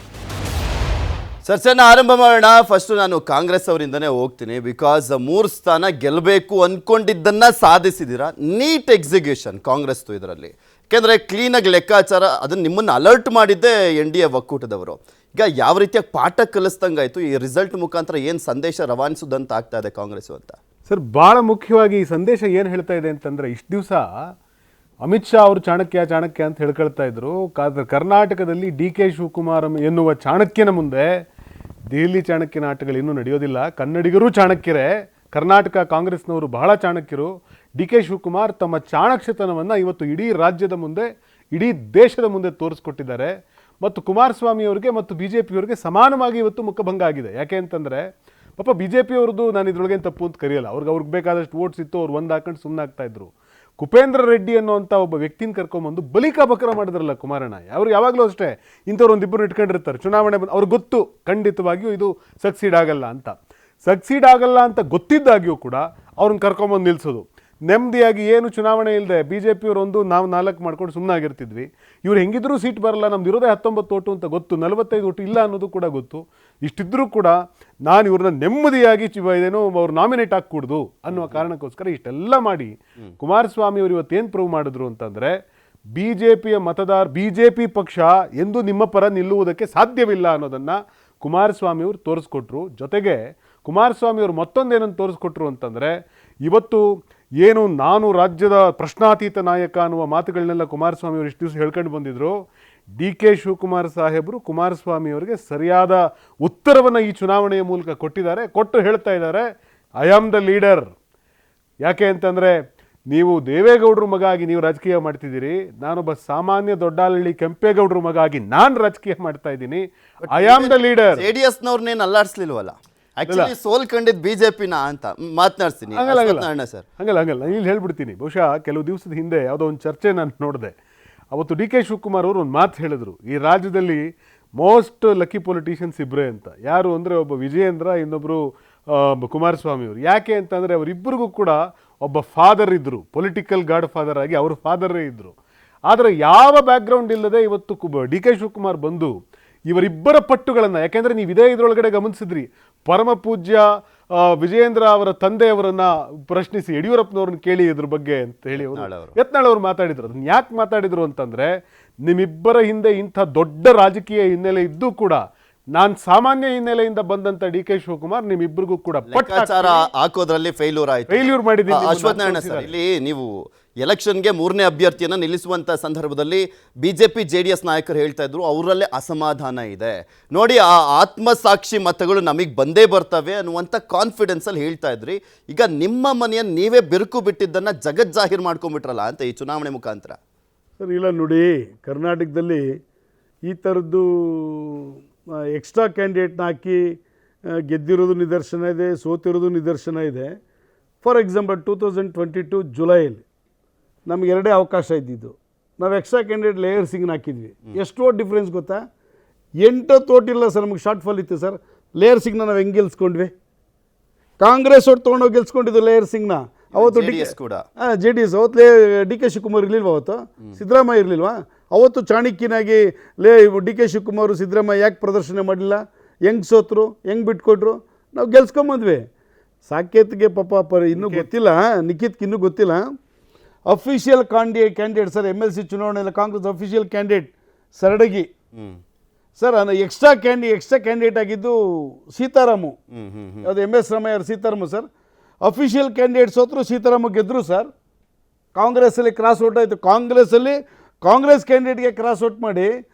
A: ಚರ್ಚೆನ ಆರಂಭ ಮಾಡೋಣ. ಫಸ್ಟ್ ನಾನು ಕಾಂಗ್ರೆಸ್ ಅವರಿಂದನೇ ಹೋಗ್ತೀನಿ. ಬಿಕಾಸ್ 3 ಸ್ಥಾನ ಗೆಲ್ಲಬೇಕು ಅಂದ್ಕೊಂಡಿದ್ದನ್ನ ಸಾಧಿಸಿದ್ದೀರಾ. ನೀಟ್ ಎಕ್ಸಿಕ್ಯೂಷನ್ ಕಾಂಗ್ರೆಸ್ದು ಇದರಲ್ಲಿ. ಯಾಕೆಂದರೆ ಕ್ಲೀನಾಗಿ ಲೆಕ್ಕಾಚಾರ ಅದನ್ನು ನಿಮ್ಮನ್ನು ಅಲರ್ಟ್ ಮಾಡಿದ್ದೇ NDA ಒಕ್ಕೂಟದವರು. ಈಗ ಯಾವ ರೀತಿಯಾಗಿ ಪಾಠ ಕಲಿಸ್ದಂಗಾಯ್ತು, ಈ ರಿಸಲ್ಟ್ ಮುಖಾಂತರ ಏನು ಸಂದೇಶ ರವಾನಿಸೋದಂತ ಆಗ್ತಾ ಇದೆ ಕಾಂಗ್ರೆಸ್ ಅಂತ?
J: ಸರ್, ಭಾಳ ಮುಖ್ಯವಾಗಿ ಈ ಸಂದೇಶ ಏನು ಹೇಳ್ತಾ ಇದೆ ಅಂತಂದರೆ, ಇಷ್ಟು ದಿವಸ ಅಮಿತ್ ಶಾ ಅವರು ಚಾಣಕ್ಯ ಅಂತ ಹೇಳ್ಕೊಳ್ತಾ ಇದ್ರು. ಕರ್ನಾಟಕದಲ್ಲಿ DK ಶಿವಕುಮಾರ್ ಎನ್ನುವ ಚಾಣಕ್ಯನ ಮುಂದೆ ದೆಹಲಿ ಚಾಣಕ್ಯನ ಆಟಗಳು ಇನ್ನೂ ನಡೆಯೋದಿಲ್ಲ. ಕನ್ನಡಿಗರು ಚಾಣಕ್ಯರೇ, ಕರ್ನಾಟಕ ಕಾಂಗ್ರೆಸ್ನವರು ಬಹಳ ಚಾಣಕ್ಯರು. DK ಶಿವಕುಮಾರ್ ತಮ್ಮ ಚಾಣಕ್ಯತನವನ್ನು ಇವತ್ತು ಇಡೀ ರಾಜ್ಯದ ಮುಂದೆ, ಇಡೀ ದೇಶದ ಮುಂದೆ ತೋರಿಸ್ಕೊಟ್ಟಿದ್ದಾರೆ. ಮತ್ತು ಕುಮಾರಸ್ವಾಮಿ ಅವರಿಗೆ ಮತ್ತು BJP ಅವರಿಗೆ ಸಮಾನವಾಗಿ ಇವತ್ತು ಮುಖಭಂಗ ಆಗಿದೆ. ಯಾಕೆ ಅಂತಂದರೆ ಪಾಪ BJP ಅವ್ರದ್ದು ನಾನು ಇದ್ರೊಳಗೇನು ತಪ್ಪು ಅಂತ ಕರೆಯಲ್ಲ. ಅವ್ರಿಗೆ ಬೇಕಾದಷ್ಟು ವೋಟ್ಸ್ ಇತ್ತು, ಅವ್ರು ಒಂದು ಹಾಕೊಂಡು ಸುಮ್ಮನೆ ಆಗ್ತಾಯಿದ್ರು. ಕುಪೇಂದ್ರ ರೆಡ್ಡಿ ಅನ್ನೋಂಥ ಒಬ್ಬ ವ್ಯಕ್ತಿನ ಕರ್ಕೊಂಬಂದು ಬಲಿಕಾ ಬಕರ ಮಾಡಿದ್ರಲ್ಲ ಕುಮಾರಣ್ಣ. ಅವರು ಯಾವಾಗಲೂ ಅಷ್ಟೇ ಇಂಥವ್ರು ಒಂದಿಬ್ಬರು ಇಟ್ಕೊಂಡಿರ್ತಾರೆ. ಚುನಾವಣೆ ಬಂದು ಅವ್ರಿಗೆ ಗೊತ್ತು ಖಂಡಿತವಾಗಿಯೂ ಇದು ಸಕ್ಸೀಡ್ ಆಗಲ್ಲ ಅಂತ ಗೊತ್ತಿದ್ದಾಗಿಯೂ ಕೂಡ ಅವ್ರನ್ನ ಕರ್ಕೊಂಬಂದು ನಿಲ್ಲಿಸೋದು. ನೆಮ್ಮದಿಯಾಗಿ ಏನು ಚುನಾವಣೆ ಇಲ್ಲದೆ BJP ಅವರು ನಾವು 4 ಮಾಡ್ಕೊಂಡು ಸುಮ್ಮನೆ ಆಗಿರ್ತಿದ್ವಿ. ಇವ್ರು ಹೆಂಗಿದ್ರೂ ಸೀಟ್ ಬರಲ್ಲ, ನಮ್ದು ಇರೋದೇ 19 ಓಟು ಅಂತ ಗೊತ್ತು, 45 ಓಟು ಇಲ್ಲ ಅನ್ನೋದು ಕೂಡ ಗೊತ್ತು. ಇಷ್ಟಿದ್ರೂ ಕೂಡ ನಾನು ಇವ್ರನ್ನ ನೆಮ್ಮದಿಯಾಗಿ ಇದೇನೋ ಅವ್ರು ನಾಮಿನೇಟ್ ಹಾಕೂಡ್ದು ಅನ್ನುವ ಕಾರಣಕ್ಕೋಸ್ಕರ ಇಷ್ಟೆಲ್ಲ ಮಾಡಿ ಕುಮಾರಸ್ವಾಮಿ ಅವರು ಇವತ್ತೇನು ಪ್ರೂವ್ ಮಾಡಿದ್ರು ಅಂತಂದರೆ, BJP ಪಕ್ಷ ಎಂದು ನಿಮ್ಮ ಪರ ನಿಲ್ಲುವುದಕ್ಕೆ ಸಾಧ್ಯವಿಲ್ಲ ಅನ್ನೋದನ್ನು ಕುಮಾರಸ್ವಾಮಿ ಅವರು ತೋರಿಸ್ಕೊಟ್ರು. ಜೊತೆಗೆ ಕುಮಾರಸ್ವಾಮಿ ಅವರು ಮತ್ತೊಂದೇನನ್ನು ತೋರಿಸ್ಕೊಟ್ರು ಅಂತಂದರೆ, ಇವತ್ತು ಏನು ನಾನು ರಾಜ್ಯದ ಪ್ರಶ್ನಾತೀತ ನಾಯಕ ಅನ್ನುವ ಮಾತುಗಳನ್ನೆಲ್ಲ ಕುಮಾರಸ್ವಾಮಿ ಅವರು ಇಷ್ಟು ದಿವಸ ಹೇಳ್ಕೊಂಡು ಬಂದಿದ್ರು. DK ಶಿವಕುಮಾರ್ ಸಾಹೇಬರು ಕುಮಾರಸ್ವಾಮಿ ಅವರಿಗೆ ಸರಿಯಾದ ಉತ್ತರವನ್ನು ಈ ಚುನಾವಣೆಯ ಮೂಲಕ ಕೊಟ್ಟು ಹೇಳ್ತಾ ಇದ್ದಾರೆ, ಐ ಆಮ್ ದ ಲೀಡರ್. ಯಾಕೆ ಅಂತಂದರೆ, ನೀವು ದೇವೇಗೌಡರ ಮಗ ಆಗಿ ನೀವು ರಾಜಕೀಯ ಮಾಡ್ತಿದ್ದೀರಿ, ನಾನೊಬ್ಬ ಸಾಮಾನ್ಯ ದೊಡ್ಡಹಳ್ಳಿ ಕೆಂಪೇಗೌಡರ ಮಗ ಆಗಿ ನಾನು ರಾಜಕೀಯ ಮಾಡ್ತಾ ಇದ್ದೀನಿ. I am the leader.
A: JDSನವ್ರನ್ನೇನು ಅಲ್ಲಾಡಿಸ್ಲಿಲ್ವಲ್ಲ, ಆಕ್ಚುಲಿ ಸೋಲ್ ಕಂಡಿದ್ದು BJPನ ಅಂತ ಮಾತನಾಡ್ತೀನಿ.
J: ಹಂಗಲ್ಲ ಇಲ್ಲಿ ಹೇಳ್ಬಿಡ್ತೀನಿ. ಬಹುಶಃ ಕೆಲವು ದಿವಸದ ಹಿಂದೆ ಯಾವುದೋ ಒಂದು ಚರ್ಚೆ ನಾನು ನೋಡಿದೆ. ಅವತ್ತು DK ಶಿವಕುಮಾರ್ ಅವರು ಒಂದು ಮಾತು ಹೇಳಿದ್ರು, ಈ ರಾಜ್ಯದಲ್ಲಿ ಮೋಸ್ಟ್ ಲಕ್ಕಿ ಪೊಲಿಟಿಷಿಯನ್ಸ್ ಇಬ್ಬರೇ ಅಂತ. ಯಾರು ಅಂದರೆ ಒಬ್ಬ ವಿಜಯೇಂದ್ರ, ಇನ್ನೊಬ್ಬರು ಕುಮಾರಸ್ವಾಮಿ ಅವರು. ಯಾಕೆ ಅಂತಂದರೆ ಅವರಿಬ್ಬರಿಗೂ ಕೂಡ ಒಬ್ಬ ಫಾದರ್ ಇದ್ದರು, ಪೊಲಿಟಿಕಲ್ ಗಾಡ್ ಫಾದರ್ ಆಗಿ ಅವರು ಫಾದರೇ ಇದ್ದರು. ಆದರೆ ಯಾವ ಬ್ಯಾಕ್ಗ್ರೌಂಡ್ ಇಲ್ಲದೆ ಇವತ್ತು DK ಶಿವಕುಮಾರ್ ಬಂದು ಇವರಿಬ್ಬರ ಪಟ್ಟುಗಳನ್ನು, ಯಾಕೆಂದರೆ ನೀವು ಇದೇ ಇದರೊಳಗಡೆ ಗಮನಿಸಿದ್ರಿ, ಪರಮ ಪೂಜ್ಯ ವಿಜಯೇಂದ್ರ ಅವರ ತಂದೆಯವರನ್ನ ಪ್ರಶ್ನಿಸಿ ಯಡಿಯೂರಪ್ಪನವ್ರನ್ನ ಕೇಳಿ ಇದ್ರ ಬಗ್ಗೆ ಅಂತ ಹೇಳಿ ಯತ್ನಾಳ್ ಅವರು ಮಾತಾಡಿದ್ರು. ಅದನ್ನ ಯಾಕೆ ಮಾತಾಡಿದ್ರು ಅಂತಂದರೆ, ನಿಮ್ಮಿಬ್ಬರ ಹಿಂದೆ ಇಂಥ ದೊಡ್ಡ ರಾಜಕೀಯ ಹಿನ್ನೆಲೆ ಇದ್ದೂ ಕೂಡ ನಾನು ಸಾಮಾನ್ಯ ಹಿನ್ನೆಲೆಯಿಂದ ಬಂದಂತ DK ಶಿವಕುಮಾರ್ ನಿಮ್ಮಿಬ್ಬರಿಗೂ ಕೂಡ
A: ಹಾಕೋದ್ರಲ್ಲಿ ಫೇಲ್ಯೂರ್
J: ಮಾಡಿದ್ದೀನಿ.
A: ಅಶ್ವತ್ಥನಾರಾಯಣ ಸರ್, ಇಲ್ಲಿ ನೀವು ಎಲೆಕ್ಷನ್ಗೆ 3ನೇ ಅಭ್ಯರ್ಥಿಯನ್ನು ನಿಲ್ಲಿಸುವಂಥ ಸಂದರ್ಭದಲ್ಲಿ BJP JDS ನಾಯಕರು ಹೇಳ್ತಾ ಇದ್ರು ಅವರಲ್ಲೇ ಅಸಮಾಧಾನ ಇದೆ ನೋಡಿ, ಆ ಆತ್ಮಸಾಕ್ಷಿ ಮತಗಳು ನಮಗೆ ಬಂದೇ ಬರ್ತವೆ ಅನ್ನುವಂಥ ಕಾನ್ಫಿಡೆನ್ಸಲ್ಲಿ ಹೇಳ್ತಾ ಇದ್ರಿ. ಈಗ ನಿಮ್ಮ ಮನೆಯನ್ನು ನೀವೇ ಬಿರುಕು ಬಿಟ್ಟಿದ್ದನ್ನು ಜಗಜ್ಜಾಹೀರ್ ಮಾಡ್ಕೊಂಡ್ಬಿಟ್ರಲ್ಲ ಅಂತ ಈ ಚುನಾವಣೆ ಮುಖಾಂತರ.
K: ಸರ್ ಇಲ್ಲ ನೋಡಿ, ಕರ್ನಾಟಕದಲ್ಲಿ ಈ ಥರದ್ದು ಎಕ್ಸ್ಟ್ರಾ ಕ್ಯಾಂಡಿಡೇಟ್ನ ಹಾಕಿ ಗೆದ್ದಿರೋದು ನಿದರ್ಶನ ಇದೆ, ಸೋತಿರೋದು ನಿದರ್ಶನ ಇದೆ. ಫಾರ್ ಎಕ್ಸಾಂಪಲ್ 2022 ಜುಲೈಯಲ್ಲಿ ನಮ್ಗೆ 2 ಅವಕಾಶ ಇದ್ದಿದ್ದು. ನಾವು ಎಕ್ಸ್ಟ್ರಾ ಕ್ಯಾಂಡಿಡೇಟ್ ಲೇಯರ್ ಸಿಂಗ್ನ ಹಾಕಿದ್ವಿ. ಎಷ್ಟು ಓಟ್ ಡಿಫ್ರೆನ್ಸ್ ಗೊತ್ತಾ? 8 ಓಟ್ ಇಲ್ಲ ಸರ್, ನಮಗೆ ಶಾರ್ಟ್ ಫಾಲ್ ಇತ್ತು ಸರ್. ಲೇಯರ್ ಸಿಂಗ್ನ ನಾವು ಹೆಂಗೆ ಗೆಲ್ಸ್ಕೊಂಡ್ವಿ? ಕಾಂಗ್ರೆಸ್ ಒಟ್ಟು ತೊಗೊಂಡೋಗಿ ಗೆಲ್ಸ್ಕೊಂಡಿದ್ದು ಲೇಯರ್ ಸಿಂಗ್ನ. ಅವತ್ತು JDS ಅವತ್ತು DK ಶಿವಕುಮಾರ್ ಇರಲಿಲ್ವ? ಅವತ್ತು ಸಿದ್ದರಾಮಯ್ಯ ಇರಲಿಲ್ವಾ? ಅವತ್ತು ಚಾಣಕ್ಯನಾಗಿ DK ಶಿವಕುಮಾರ್ ಸಿದ್ದರಾಮಯ್ಯ ಯಾಕೆ ಪ್ರದರ್ಶನ ಮಾಡಲಿಲ್ಲ? ಹೆಂಗೆ ಸೋತರು, ಹೆಂಗೆ ಬಿಟ್ಕೊಟ್ರು? ನಾವು ಗೆಲ್ಸ್ಕೊಂಬಂದ್ವಿ. ಸಾಕೇತ್ಗೆ ಪಾಪ ಇನ್ನೂ ಗೊತ್ತಿಲ್ಲ, ನಿಖಿತ್ಗೆ ಇನ್ನೂ ಗೊತ್ತಿಲ್ಲ. ಅಫಿಷಿಯಲ್ ಕ್ಯಾಂಡಿಡೇಟ್ ಸರ್, MLC ಚುನಾವಣೆಯಲ್ಲಿ ಕಾಂಗ್ರೆಸ್ ಅಫಿಷಿಯಲ್ ಕ್ಯಾಂಡಿಡೇಟ್ ಸರಡಗಿ ಸರ್. ಎಕ್ಸ್ಟ್ರಾ ಕ್ಯಾಂಡಿಡೇಟ್ ಆಗಿದ್ದು ಸೀತಾರಾಮು, ಅದು MS Ramaiah Sitaramu sir. Official candidate ಸೋತರು, ಸೀತಾರಾಮ ಗೆದ್ದರು ಸರ್. ಕಾಂಗ್ರೆಸ್ಸಲ್ಲಿ ಕ್ರಾಸ್ ಔಟ್ ಆಯಿತು. ಕಾಂಗ್ರೆಸ್ ಕ್ಯಾಂಡಿಡೇಟ್ಗೆ ಕ್ರಾಸ್ ಔಟ್ ಮಾಡಿ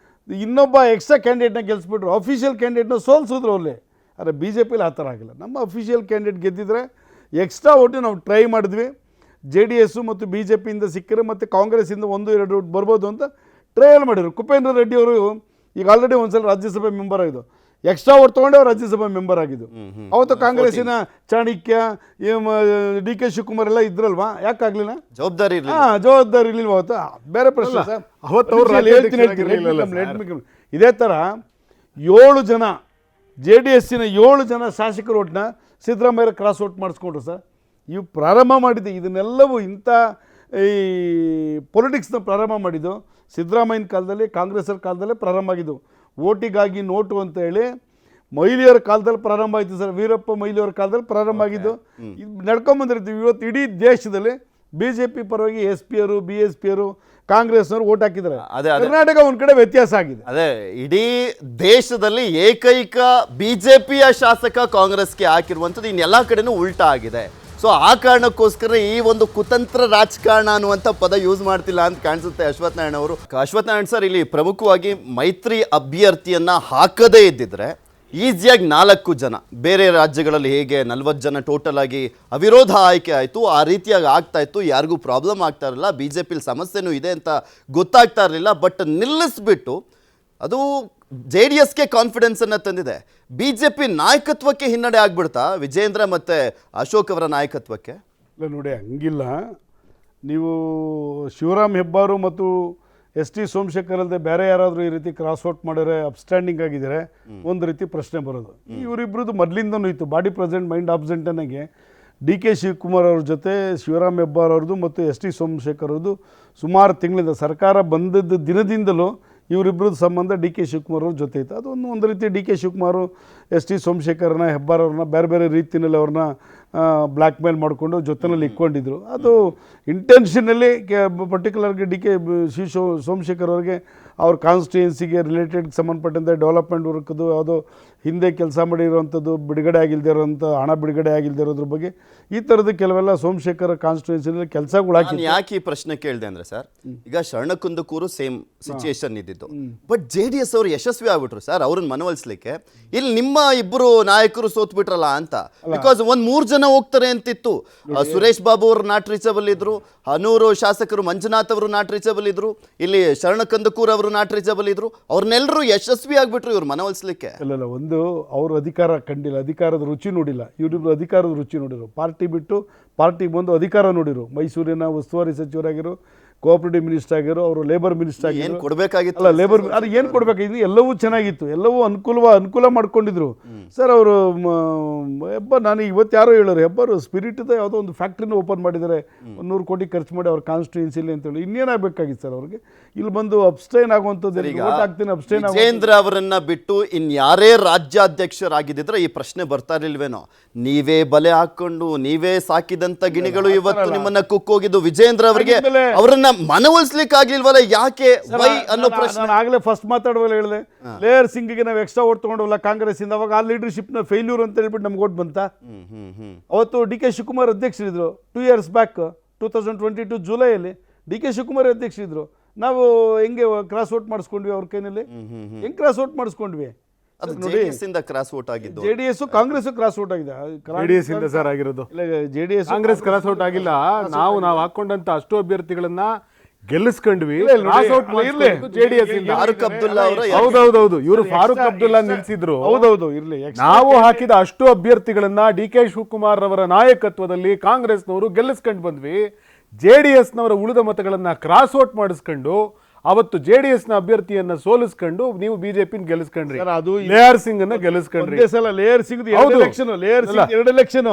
K: ಇನ್ನೊಬ್ಬ ಎಕ್ಸ್ಟ್ರಾ ಕ್ಯಾಂಡಿಡೇಟ್ನ ಗೆಲ್ಲಿಸ್ಬಿಟ್ರು. ಅಫಿಷಿಯಲ್ ಕ್ಯಾಂಡಿಡೇಟ್ನ ಸೋಲ್ಸಿದ್ರು ಅಲ್ಲಿ. ಆದರೆ BJPಲಿ ಆ ಥರ ಆಗಿಲ್ಲ. ನಮ್ಮ ಅಫಿಷಿಯಲ್ ಕ್ಯಾಂಡಿಡೇಟ್ ಗೆದ್ದಿದ್ರೆ ಎಕ್ಸ್ಟ್ರಾ ಓಟು ನಾವು ಟ್ರೈ ಮಾಡಿದ್ವಿ. JDS ಮತ್ತು BJPಯಿಂದ ಸಿಕ್ಕರೆ ಮತ್ತು ಕಾಂಗ್ರೆಸ್ಸಿಂದ 1-2 ಓಟ್ ಬರ್ಬೋದು ಅಂತ ಟ್ರಯಲ್ ಮಾಡಿದ್ರು. ಕುಪೇಂದ್ರ ರೆಡ್ಡಿ ಅವರು ಈಗ ಆಲ್ರೆಡಿ ಒಂದ್ಸಲ ರಾಜ್ಯಸಭೆ ಮೆಂಬರ್ ಆಗಿದ್ದು, ಎಕ್ಸ್ಟ್ರಾ ಓಟ್ ತೊಗೊಂಡೆ ಅವ್ರು ರಾಜ್ಯಸಭಾ ಮೆಂಬರ್ ಆಗಿದ್ದು. ಅವತ್ತು ಕಾಂಗ್ರೆಸ್ಸಿನ ಚಾಣಕ್ಯ DK ಶಿವಕುಮಾರ್ ಎಲ್ಲ ಇದ್ರಲ್ವಾ, ಯಾಕಾಗಲಿಲ್ಲ?
A: ಜವಾಬ್ದಾರಿ
K: ಇರಲಿಲ್ವ ಅವತ್ತು? ಬೇರೆ ಪ್ರಶ್ನೆ ಸರ್. ಅವತ್ತು ಅವ್ರು ಇದೇ ಥರ 7 ಜನ JDSನ 7 ಜನ ಶಾಸಕರು ಓಟ್ನ ಸಿದ್ದರಾಮಯ್ಯ ಕ್ರಾಸ್ ಓಟ್ ಮಾಡಿಸ್ಕೊಂಡ್ರು ಸರ್. ಇವು ಪ್ರಾರಂಭ ಮಾಡಿದ್ದು ಇದನ್ನೆಲ್ಲವೂ ಇಂಥ ಈ ಪೊಲಿಟಿಕ್ಸ್ನ ಪ್ರಾರಂಭ ಮಾಡಿದ್ದು ಸಿದ್ದರಾಮಯ್ಯನ ಕಾಲದಲ್ಲಿ, ಕಾಂಗ್ರೆಸ್ಸರ ಕಾಲದಲ್ಲೇ ಪ್ರಾರಂಭ ಆಗಿದ್ದು. ಓಟಿಗಾಗಿ ನೋಟು ಅಂತ ಹೇಳಿ ಮಹಿಳೆಯರ ಕಾಲದಲ್ಲಿ ಪ್ರಾರಂಭ ಆಯಿತು ಸರ್. ವೀರಪ್ಪ ಮೊಯ್ಲಿಯವರ ಕಾಲದಲ್ಲಿ ಪ್ರಾರಂಭ ಆಗಿದ್ದು. ಇದು ನಡ್ಕೊಂಬಂದಿರ್ತೀವಿ. ಇವತ್ತು ಇಡೀ ದೇಶದಲ್ಲಿ BJP ಪರವಾಗಿ SP-ಯವರು, BSP-ಯವರು, ಕಾಂಗ್ರೆಸ್ನವರು ಓಟ್ ಹಾಕಿದ್ದಾರೆ. ಕರ್ನಾಟಕ ಒಂದು ಕಡೆ ವ್ಯತ್ಯಾಸ ಆಗಿದೆ.
A: ಅದೇ ಇಡೀ ದೇಶದಲ್ಲಿ ಏಕೈಕ BJPಯ ಶಾಸಕ ಕಾಂಗ್ರೆಸ್ಗೆ ಹಾಕಿರುವಂಥದ್ದು ಇನ್ನೆಲ್ಲ ಕಡೆನೂ ಉಲ್ಟಾ ಆಗಿದೆ. ಸೊ ಆ ಕಾರಣಕ್ಕೋಸ್ಕರ ಈ ಒಂದು ಕುತಂತ್ರ ರಾಜಕಾರಣ ಅನ್ನುವಂಥ ಪದ ಯೂಸ್ ಮಾಡ್ತಿಲ್ಲ ಅಂತ ಕಾಣಿಸುತ್ತೆ ಅಶ್ವಥ್ ನಾರಾಯಣ ಅವರು. ಅಶ್ವಥ್ ನಾರಾಯಣ ಸರ್, ಇಲ್ಲಿ ಪ್ರಮುಖವಾಗಿ ಮೈತ್ರಿ ಅಭ್ಯರ್ಥಿಯನ್ನ ಹಾಕದೇ ಇದ್ದಿದ್ರೆ ಈಸಿಯಾಗಿ 4 ಜನ, ಬೇರೆ ರಾಜ್ಯಗಳಲ್ಲಿ ಹೇಗೆ 40 ಜನ ಟೋಟಲ್ ಆಗಿ ಅವಿರೋಧ ಆಯ್ಕೆ ಆಯಿತು, ಆ ರೀತಿಯಾಗಿ ಆಗ್ತಾ ಇತ್ತು, ಯಾರಿಗೂ ಪ್ರಾಬ್ಲಮ್ ಆಗ್ತಾ ಇರಲಿಲ್ಲ, BJP ಸಮಸ್ಯೆನೂ ಇದೆ ಅಂತ ಗೊತ್ತಾಗ್ತಾ ಇರಲಿಲ್ಲ. ಬಟ್ ನಿಲ್ಲಿಸ್ಬಿಟ್ಟು ಅದು JDSಗೆ ಕಾನ್ಫಿಡೆನ್ಸನ್ನು ತಂದಿದೆ. BJP ನಾಯಕತ್ವಕ್ಕೆ ಹಿನ್ನಡೆ ಆಗ್ಬಿಡ್ತಾ ವಿಜೇಂದ್ರ ಮತ್ತು ಅಶೋಕ್ ಅವರ ನಾಯಕತ್ವಕ್ಕೆ?
K: ಇಲ್ಲ ನೋಡಿ, ಹಂಗಿಲ್ಲ. ನೀವು ಶಿವರಾಮ್ ಹೆಬ್ಬಾರು ಮತ್ತು ST ಸೋಮಶೇಖರ್ ಅಲ್ಲದೆ ಬೇರೆ ಯಾರಾದರೂ ಈ ರೀತಿ ಕ್ರಾಸ್ ಔಟ್ ಮಾಡಿದ್ರೆ, ಅಬ್ಸ್ಟ್ಯಾಂಡಿಂಗ್ ಆಗಿದ್ದಾರೆ, ಒಂದು ರೀತಿ ಪ್ರಶ್ನೆ ಬರೋದು. ಇವರಿಬ್ಬರದ್ದು ಮೊದಲಿಂದನೂ ಇತ್ತು. ಬಾಡಿ ಪ್ರೆಸೆಂಟ್ ಮೈಂಡ್ ಆಬ್ಸೆಂಟ್ ಅನ್ನಂಗೆ DK ಶಿವಕುಮಾರ್ ಅವ್ರ ಜೊತೆ ಶಿವರಾಮ್ ಹೆಬ್ಬಾರ್ ಅವ್ರದ್ದು ಮತ್ತು ST ಸೋಮಶೇಖರ್ ಅವ್ರದ್ದು ಸುಮಾರು ತಿಂಗಳಿಂದ, ಸರ್ಕಾರ ಬಂದದ್ದು ದಿನದಿಂದಲೂ ಇವರಿಬ್ಬರದ್ದು ಸಂಬಂಧ DK ಶಿವಕುಮಾರ್ ಅವ್ರ ಜೊತೆ ಇತ್ತು. ಅದು ಒಂದು ರೀತಿ DK ಶಿವಕುಮಾರು ST ಸೋಮಶೇಖರ್ನ, ಹೆಬ್ಬಾರ್ ಅವ್ರನ್ನ ಬೇರೆ ಬೇರೆ ರೀತಿಯಲ್ಲಿ ಅವ್ರನ್ನ ಬ್ಲ್ಯಾಕ್ ಮೇಲ್ ಮಾಡಿಕೊಂಡು ಜೊತೆಯಲ್ಲಿ ಇಟ್ಕೊಂಡಿದ್ರು. ಅದು ಇಂಟೆನ್ಷನಲ್ಲಿ ಪರ್ಟಿಕ್ಯುಲರ್ಗೆ DK ಸೋಮಶೇಖರ್ ಅವ್ರಿಗೆ ಅವ್ರ ಕಾನ್ಸ್ಟಿಟ್ಯೂನ್ಸಿಗೆ ರಿಲೇಟೆಡ್ ಸಂಬಂಧಪಟ್ಟಂತೆ ಡೆವಲಪ್ಮೆಂಟ್ ವರ್ಕ್ದು ಯಾವುದೋ ಹಿಂದೆ ಕೆಲಸ ಮಾಡಿರೋವಂಥದ್ದು, ಬಿಡುಗಡೆ ಆಗಿಲ್ಲದೆ ಇರೋಂಥ ಹಣ ಬಿಡುಗಡೆ ಆಗಿಲ್ಲದೆ ಇರೋದ್ರ ಬಗ್ಗೆ ಈ ಥರದ್ದು ಕೆಲವೆಲ್ಲ ಸೋಮಶೇಖರ್ ಕಾನ್ಸ್ಟಿಟ್ಯೂನ್ಸಿನಲ್ಲಿ ಕೆಲಸಗಳು ಹಾಕಿ.
A: ಯಾಕೆ ಈ ಪ್ರಶ್ನೆ ಕೇಳಿದೆ ಅಂದರೆ ಸರ್, ಈಗ ಶರಣಕುಂದಕೂರು ಸೇಮ್ ಸಿಚುಯೇಷನ್ ಇದ್ದಿದ್ದು. ಬಟ್ JDS ಅವರು ಯಶಸ್ವಿ ಆಗ್ಬಿಟ್ರು ಸರ್ ಅವ್ರನ್ನ ಮನವೊಲಿಸ್ಲಿಕ್ಕೆ. ಇಲ್ಲಿ ನಿಮ್ಮ ಇಬ್ಬರು ನಾಯಕರು ಸೋತ್ಬಿಟ್ರಲ್ಲ ಅಂತ. ಬಿಕಾಸ್ 3 ಜನ ಹೋಗ್ತಾರೆ ಅಂತಿತ್ತು. ಸುರೇಶ್ ಬಾಬು ಅವರು ನಾಟ್ ರೀಚಬಲ್ ಇದ್ರು, ಹನೂರು ಶಾಸಕರು ಮಂಜುನಾಥ್ ಅವರು ನಾಟ್ ರೀಚಬಲ್ ಇದ್ರು, ಇಲ್ಲಿ ಶರಣಕಂದಕೂರ್ ಅವರು ನಾಟ್ ರೀಚಬಲ್ ಇದ್ರು. ಅವ್ರನ್ನೆಲ್ಲರೂ ಯಶಸ್ವಿ ಆಗ್ಬಿಟ್ರು ಇವ್ರು ಮನವೊಲಿಸ್ಲಿಕ್ಕೆ.
K: ಇಲ್ಲ, ಒಂದು ಅವರು ಅಧಿಕಾರ ಕಂಡಿಲ್ಲ, ಅಧಿಕಾರದ ರುಚಿ ನೋಡಿಲ್ಲ. ಇವರಿಬ್ರು ಅಧಿಕಾರದ ರುಚಿ ನೋಡಿರು, ಪಾರ್ಟಿ ಬಿಟ್ಟು ಪಾರ್ಟಿಗೆ ಬಂದು ಅಧಿಕಾರ ನೋಡಿರು. ಮೈಸೂರಿನ ಉಸ್ತುವಾರಿ ಸಚಿವರಾಗಿರು, ಕೋಆಪರೇಟಿವ್ ಮಿನಿಸ್ಟರ್ ಆಗಿರೋ, ಅವರು ಲೇಬರ್ ಮಿನಿಸ್ಟರ್ ಆಗಿರೋ.
A: ಕೊಡಬೇಕಾಗಿತ್ತು
K: ಅಲ್ಲ, ಲೇಬರ್ ಅದು ಏನು ಕೊಡಬೇಕಾಗಿತ್ತು? ಎಲ್ಲವೂ ಚೆನ್ನಾಗಿತ್ತು, ಎಲ್ಲವೂ ಅನುಕೂಲ ಮಾಡ್ಕೊಂಡಿದ್ರು ಸರ್ ಅವರು. ನಾನು ಇವತ್ತು ಯಾರೋ ಹೇಳೋರು, ಹೆಬ್ಬಾರು ಸ್ಪಿರಿಟ್ದ ಯಾವುದೋ ಒಂದು ಫ್ಯಾಕ್ಟ್ರಿನ ಓಪನ್ ಮಾಡಿದ್ದಾರೆ, 100 ಕೋಟಿ ಖರ್ಚು ಮಾಡಿ ಅವ್ರ ಕಾನ್ಸ್ಟಿಟ್ಯೂನ್ಸಿಲಿ ಅಂತೇಳಿ. ಇನ್ನೇನಾಗಬೇಕಾಗಿತ್ತು ಸರ್ ಅವ್ರಿಗೆ? ಇಲ್ಲಿ ಬಂದು ಅಬ್ಸ್ಟೈನ್ ಆಗುವಂಥದ್ದು,
A: ವಿಜೇಂದ್ರ ಅವರನ್ನ ಬಿಟ್ಟು ಇನ್ಯಾರೇ ರಾಜ್ಯಾಧ್ಯಕ್ಷರಾಗಿದ್ದಿದ್ರೆ ಈ ಪ್ರಶ್ನೆ ಬರ್ತಾ ಇರ್ಲಿಲ್ವೇನೋ? ನೀವೇ ಬಲೆ ಹಾಕೊಂಡು ನೀವೇ ಸಾಕಿದಂತ ಗಿಣಿಗಳು ಇವತ್ತು ನಿಮ್ಮನ್ನ ಕುಕ್ಕೋಗಿದ್ದು ವಿಜೇಂದ್ರ ಅವರಿಗೆ ಅವರನ್ನ ಮನವೊಲಿಸ್ಲಿಕ್ಕೆ ಆಗ್ಲಿಲ್ವಲ್ಲ, ಯಾಕೆ ವೈ ಅನ್ನೋ ಪ್ರಶ್ನೆ.
K: ನಾನು ಆಗಲೇ ಫಸ್ಟ್ ಮಾತಾಡುವಾಗ ಹೇಳಿದೆ, ಲೇಯರ್ ಸಿಂಗ್ಗೆ ನಾವು ಎಕ್ಸ್ಟ್ರಾ ಓಟ್ ತಗೊಂಡವಲ್ಲ ಕಾಂಗ್ರೆಸ್ ಇಂದ, ಅವಾಗ ಆ ಲೀಡರ್ಶಿಪ್ನ ಫೇಲ್ಯೂರ್ ಅಂತ ಹೇಳ್ಬಿಟ್ಟು ನಮ್ಗೆ ಓಟ್ ಬಂತ. ಅವತ್ತು DK ಶಿವಕುಮಾರ್ ಅಧ್ಯಕ್ಷರಿದ್ರು 2 years ಬ್ಯಾಕ್, 2022 ಜುಲೈಯಲ್ಲಿ DK ಶಿವಕುಮಾರ್ ಅಧ್ಯಕ್ಷರಿದ್ರು. ನಾವು ಹೆಂಗೆ ಕ್ರಾಸ್ ಓಟ್ ಮಾಡಿಸ್ಕೊಂಡ್ವಿ ಅವ್ರ ಕೈನಲ್ಲಿ? ಹೆಂಗ್ ಕ್ರಾಸ್ ಓಟ್ ಮಾಡಿಸ್ಕೊಂಡ್ವಿ?
A: ಕ್ರಾಸ್ ಓಟ್ ಆಗಿದ್ದು
K: JDS ಕಾಂಗ್ರೆಸ್ ಕ್ರಾಸ್ ಓಟ್ ಆಗಿದೆ.
J: JDS ಇಂದ ಸರ್ ಆಗಿರೋದು.
K: JDS
J: ಕಾಂಗ್ರೆಸ್ ಕ್ರಾಸ್ ಔಟ್ ಆಗಿಲ್ಲ. ನಾವು ಹಾಕೊಂಡಂತ ಅಷ್ಟು ಅಭ್ಯರ್ಥಿಗಳನ್ನ ಗೆಲ್ಲಿಸ್ಕೊಂಡ್ವಿ. JDS
A: ಫಾರೂಕ್ ಅಬ್ದುಲ್ಲಾ ಅವರ
J: ಹೌದೌದು, ಇವರು ಫಾರೂಕ್ ಅಬ್ದುಲ್ಲಾ ನಿಲ್ಸಿದ್ರು.
K: ಹೌದೌದು, ಇರ್ಲಿ.
J: ನಾವು ಹಾಕಿದ ಅಷ್ಟು ಅಭ್ಯರ್ಥಿಗಳನ್ನ DK ಶಿವಕುಮಾರ್ ಅವರ ನಾಯಕತ್ವದಲ್ಲಿ ಕಾಂಗ್ರೆಸ್ನವರು ಗೆಲ್ಲಿಸ್ಕೊಂಡು ಬಂದ್ವಿ. JDSನವರ ಉಳಿದ ಮತಗಳನ್ನ ಕ್ರಾಸ್ ಔಟ್ ಮಾಡಿಸ್ಕೊಂಡು ಅವತ್ತು JDSನ ಅಭ್ಯರ್ಥಿಯನ್ನ ಸೋಲಿಸ್ಕೊಂಡು ನೀವು BJP ಗೆಲ್ಲಿಸ್ಕೊಂಡ್ರಿ.
K: ಅದು
J: ಲೇಯರ್ ಸಿಂಗ್ ಅನ್ನ ಗೆಲ್ಲಿಸ್ಕೊಂಡ್ರಿ.
K: Lahar Singh 2 election